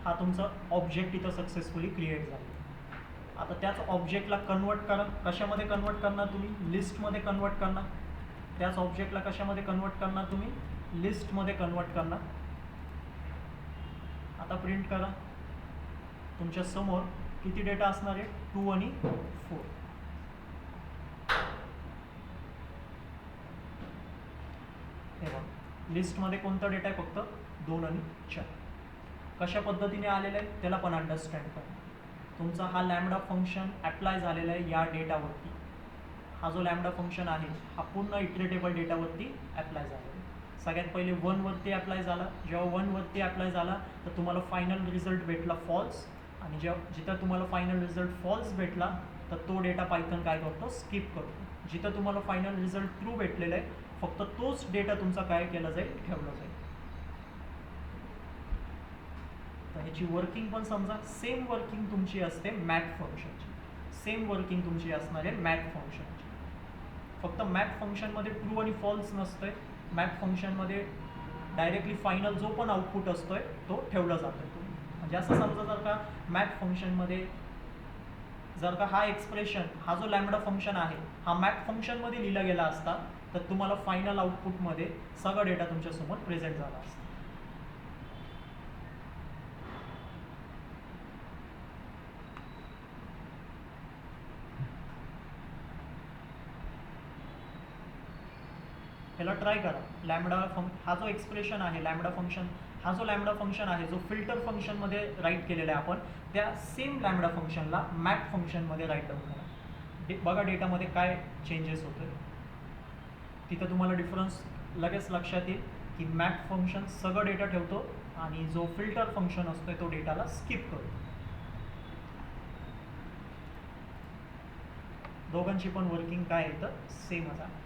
हा तुमचा ऑब्जेक्ट इथं सक्सेसफुली क्रिएट झाला. आता त्याच ऑब्जेक्टला कन्वर्ट करा. कशामध्ये कन्वर्ट करणार तुम्ही, लिस्टमध्ये कन्वर्ट करणार. त्याच ऑब्जेक्टला कशामध्ये कन्वर्ट करणार तुम्ही, लिस्टमध्ये कन्वर्ट करणार. आता प्रिंट करा. तुमच्या समोर किती डेटा असणार आहे, 2 आणि 4. लिस्टमध्ये कोणता डेटा आहे? फक्त 2 आणि 4. कशा पद्धतीने आलेलं आहे त्याला पण अंडरस्टँड करा. तुमचा हा लॅम्बडा फंक्शन ॲप्लाय झालेला आहे या डेटावरती. हा जो लॅम्बडा फंक्शन आहे हा पूर्ण इटरेटेबल डेटावरती ॲप्लाय झालेला आहे. सगळ्यात पहिले 1 वरती ॲप्लाय झाला. जेव्हा 1 वरती ॲप्लाय झाला तर तुम्हाला फायनल रिझल्ट भेटला फॉल्स, आणि जिथं तुम्हाला फायनल रिझल्ट फॉल्स भेटला तर तो डेटा पायथन काय करतो? स्किप करतो. जिथं तुम्हाला फायनल रिझल्ट ट्रू भेटलेला आहे फक्त तोच डेटा तुमचा काय केला जाईल? ठेवला जाईल. तर ह्याची वर्किंग पण समजा सेम वर्किंग तुमची असते मॅथ फंक्शनची. सेम वर्किंग तुमची असणार आहे मॅथ फंक्शनची. फक्त मॅथ फंक्शनमध्ये ट्रू आणि फॉल्स नसतंय. मॅथ फंक्शनमध्ये डायरेक्टली फायनल जो पण आउटपुट असतोय तो ठेवला जातोय. म्हणजे असं समजा जर का मॅथ फंक्शनमध्ये जर का हा एक्सप्रेशन हा जो लॅम्बडा फंक्शन आहे हा मॅथ फंक्शनमध्ये लिहिला गेला असता तर तुम्हाला फायनल आउटपुटमध्ये सगळा डेटा तुमच्यासमोर प्रेझेंट झाला असता. त्याला ट्राय करा. लॅम्बडा हा जो एक्सप्रेशन आहे लॅम्बडा फंक्शन, हा जो लॅम्बडा फंक्शन आहे जो फिल्टर फंक्शनमध्ये राईट केलेला आहे आपण, त्या सेम लॅम्बडा फंक्शनला मॅथ फंक्शनमध्ये राईट डाऊन करा. बघा डेटामध्ये काय चेंजेस होते. तिथं तुम्हाला डिफरन्स लगेच लक्षात येईल की मॅथ फंक्शन सगळं डेटा ठेवतो आणि जो फिल्टर फंक्शन असतो तो डेटाला स्किप करतो. दोघांची पण वर्किंग काय आहे तर सेमच आहे.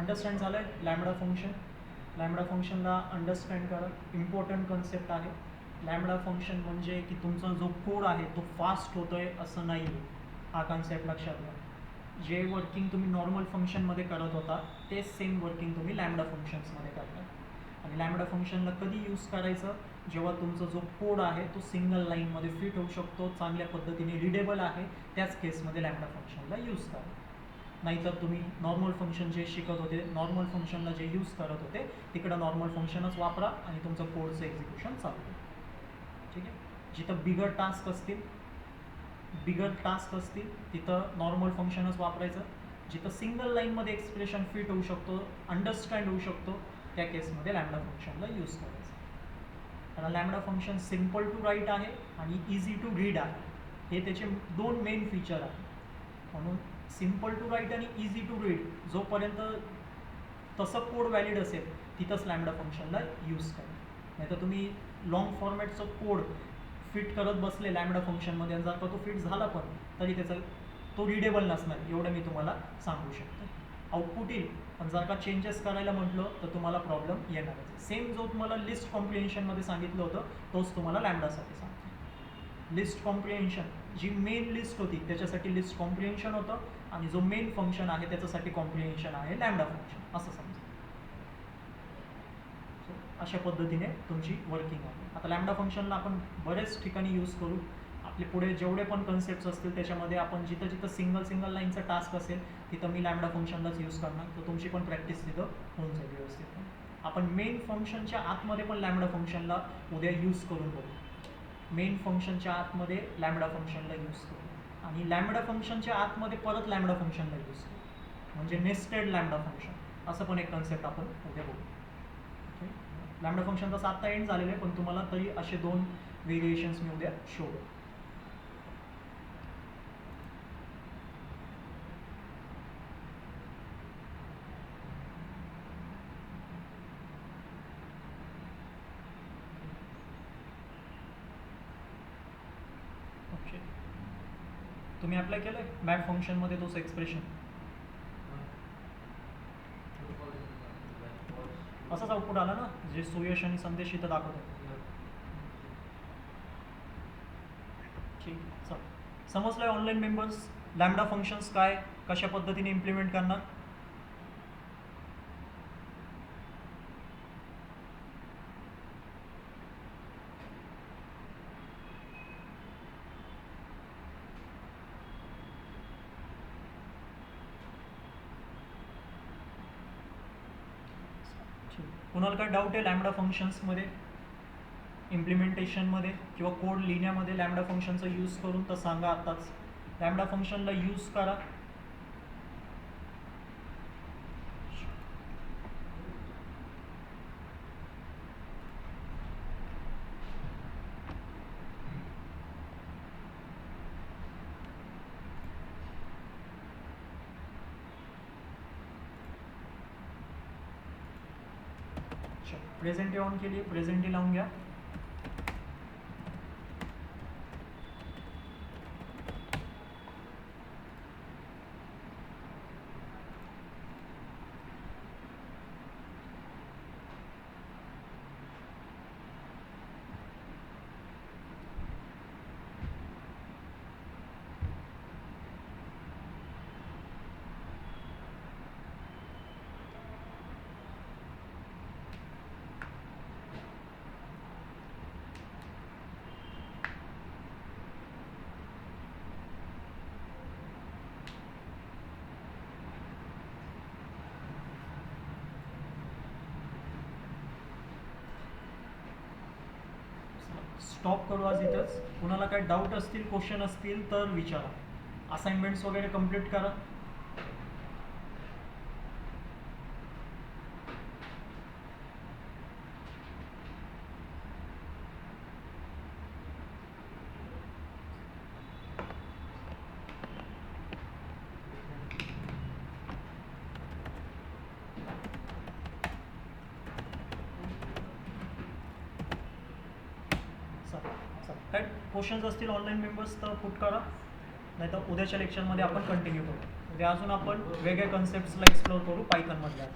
अंडरस्टँड झालं आहे लॅम्बडा फंक्शन. लॅम्बडा फंक्शनला अंडरस्टँड करा. इम्पॉर्टंट कन्सेप्ट आहे. लॅम्बडा फंक्शन म्हणजे की तुमचा जो कोड आहे तो फास्ट होतो आहे असं नाही आहे. हा कन्सेप्ट लक्षात घ्या. जे वर्किंग तुम्ही नॉर्मल फंक्शनमध्ये करत होता तेच सेम वर्किंग तुम्ही लॅम्बडा फंक्शन्समध्ये करता. आणि लॅम्बडा फंक्शनला कधी यूज करायचं? जेव्हा तुमचा जो कोड आहे तो सिंगल लाईनमध्ये फिट होऊ शकतो, चांगल्या पद्धतीने रिडेबल आहे, त्याच केसमध्ये लॅम्बडा फंक्शनला यूज करा. नाहीतर तुम्ही नॉर्मल फंक्शन जे शिकत होते, नॉर्मल फंक्शनला जे यूज करत होते तिकडं नॉर्मल फंक्शनच वापरा आणि तुमचं कोडचं एक्झिक्युशन चालू आहे. ठीक आहे. जिथं बिगर टास्क असतील तिथं नॉर्मल फंक्शनच वापरायचं. जिथं सिंगल लाईनमध्ये एक्सप्रेशन फिट होऊ शकतो, अंडरस्टँड होऊ शकतो, त्या केसमध्ये लॅम्बडा फंक्शनला यूज करायचं. आता lambda function simple to write आहे आणि इझी टू रीड आहे, हे त्याचे दोन मेन फीचर आहेत. म्हणून सिम्पल टू राईट आणि इझी टू रीड, जोपर्यंत तसं कोड व्हॅलिड असेल तिथंच लॅम्बडा फंक्शनला यूज करा. नाही तर तुम्ही लॉंग फॉर्मॅटचं कोड फिट करत बसले लॅम्बडा फंक्शनमध्ये आणि जर का तो फिट झाला पण तरी त्याचा तो रिडेबल नसणार, एवढं मी तुम्हाला सांगू शकतो. आउटपुट येईल पण जर का चेंजेस करायला म्हटलं तर तुम्हाला प्रॉब्लेम येणारच. सेम जो तुम्हाला लिस्ट कॉम्प्रिहेन्शनमध्ये सांगितलं होतं तोच तुम्हाला लॅम्बडासाठी सांगतो. लिस्ट कॉम्प्रिहेन्शन जी मेन लिस्ट होती त्याच्यासाठी लिस्ट कॉम्प्रिहेन्शन होतं आणि जो मेन फंक्शन आहे त्याच्यासाठी कॉम्प्रिहेन्शन आहे लॅम्बडा फंक्शन, असं समजा. अशा पद्धतीने तुमची वर्किंग आहे. आता लॅम्बडा फंक्शनला आपण बरेच ठिकाणी यूज करू. आपले पुढे जेवढे पण कन्सेप्ट्स असतील त्याच्यामध्ये आपण जिथं जिथं सिंगल लाईनचा टास्क असेल तिथं मी लॅम्बडा फंक्शनलाच यूज करणार, तर तुमची पण प्रॅक्टिस तिथं होऊन जाईल व्यवस्थित. आपण मेन फंक्शनच्या आतमध्ये पण लॅम्बडा फंक्शनला उद्या यूज करून बघू. मेन फंक्शनच्या आतमध्ये लॅम्बडा फंक्शनला यूज करू आणि लॅम्बडा फंक्शनच्या आतमध्ये परत लॅम्बडा फंक्शनला यूज करू, म्हणजे नेस्टेड लॅम्बडा फंक्शन, असं पण एक कन्सेप्ट आपण उद्या बघू. लॅम्बडा फंक्शन तसं आत्ता एंड झालेलं आहे पण तुम्हाला तरी असे दोन व्हेरिएशन्स मी उद्या शो करू. ओके, तुम्ही अप्लाय केलं आहे मॅप फंक्शनमध्ये तोच एक्सप्रेशन, असंच आउटपुट आला ना जे सुयश आणि संदेश इथं दाखवतो. ठीक, चल समजलं आहे ऑनलाईन मेंबर्स लॅम्बडा फंक्शन्स काय, कशा पद्धतीने इम्प्लिमेंट करणार. कुणाला काय डाऊट आहे लॅम्बडा फंक्शन्समध्ये, इम्प्लिमेंटेशनमध्ये किंवा कोड लिहिण्यामध्ये लॅम्बडा फंक्शनचा यूज करून, तर सांगा आत्ताच. लॅम्बडा फंक्शनला यूज करा. प्रेझेंटी ऑन केली, प्रेझेंटी लावून घ्या. स्टॉप करू आज इथंच. कुणाला काही डाऊट असतील, क्वेश्चन असतील तर विचारा. असाइनमेंट्स वगैरे कंप्लीट करा. काय क्वेश्चन्स असतील ऑनलाईन मेंबर्स तर पुट करा, नाही तर उद्याच्या लेक्चरमध्ये आपण कंटिन्यू करू. उद्या अजून आपण वेगळ्या कन्सेप्ट्सला एक्सप्लोर करू पायथनमधल्या.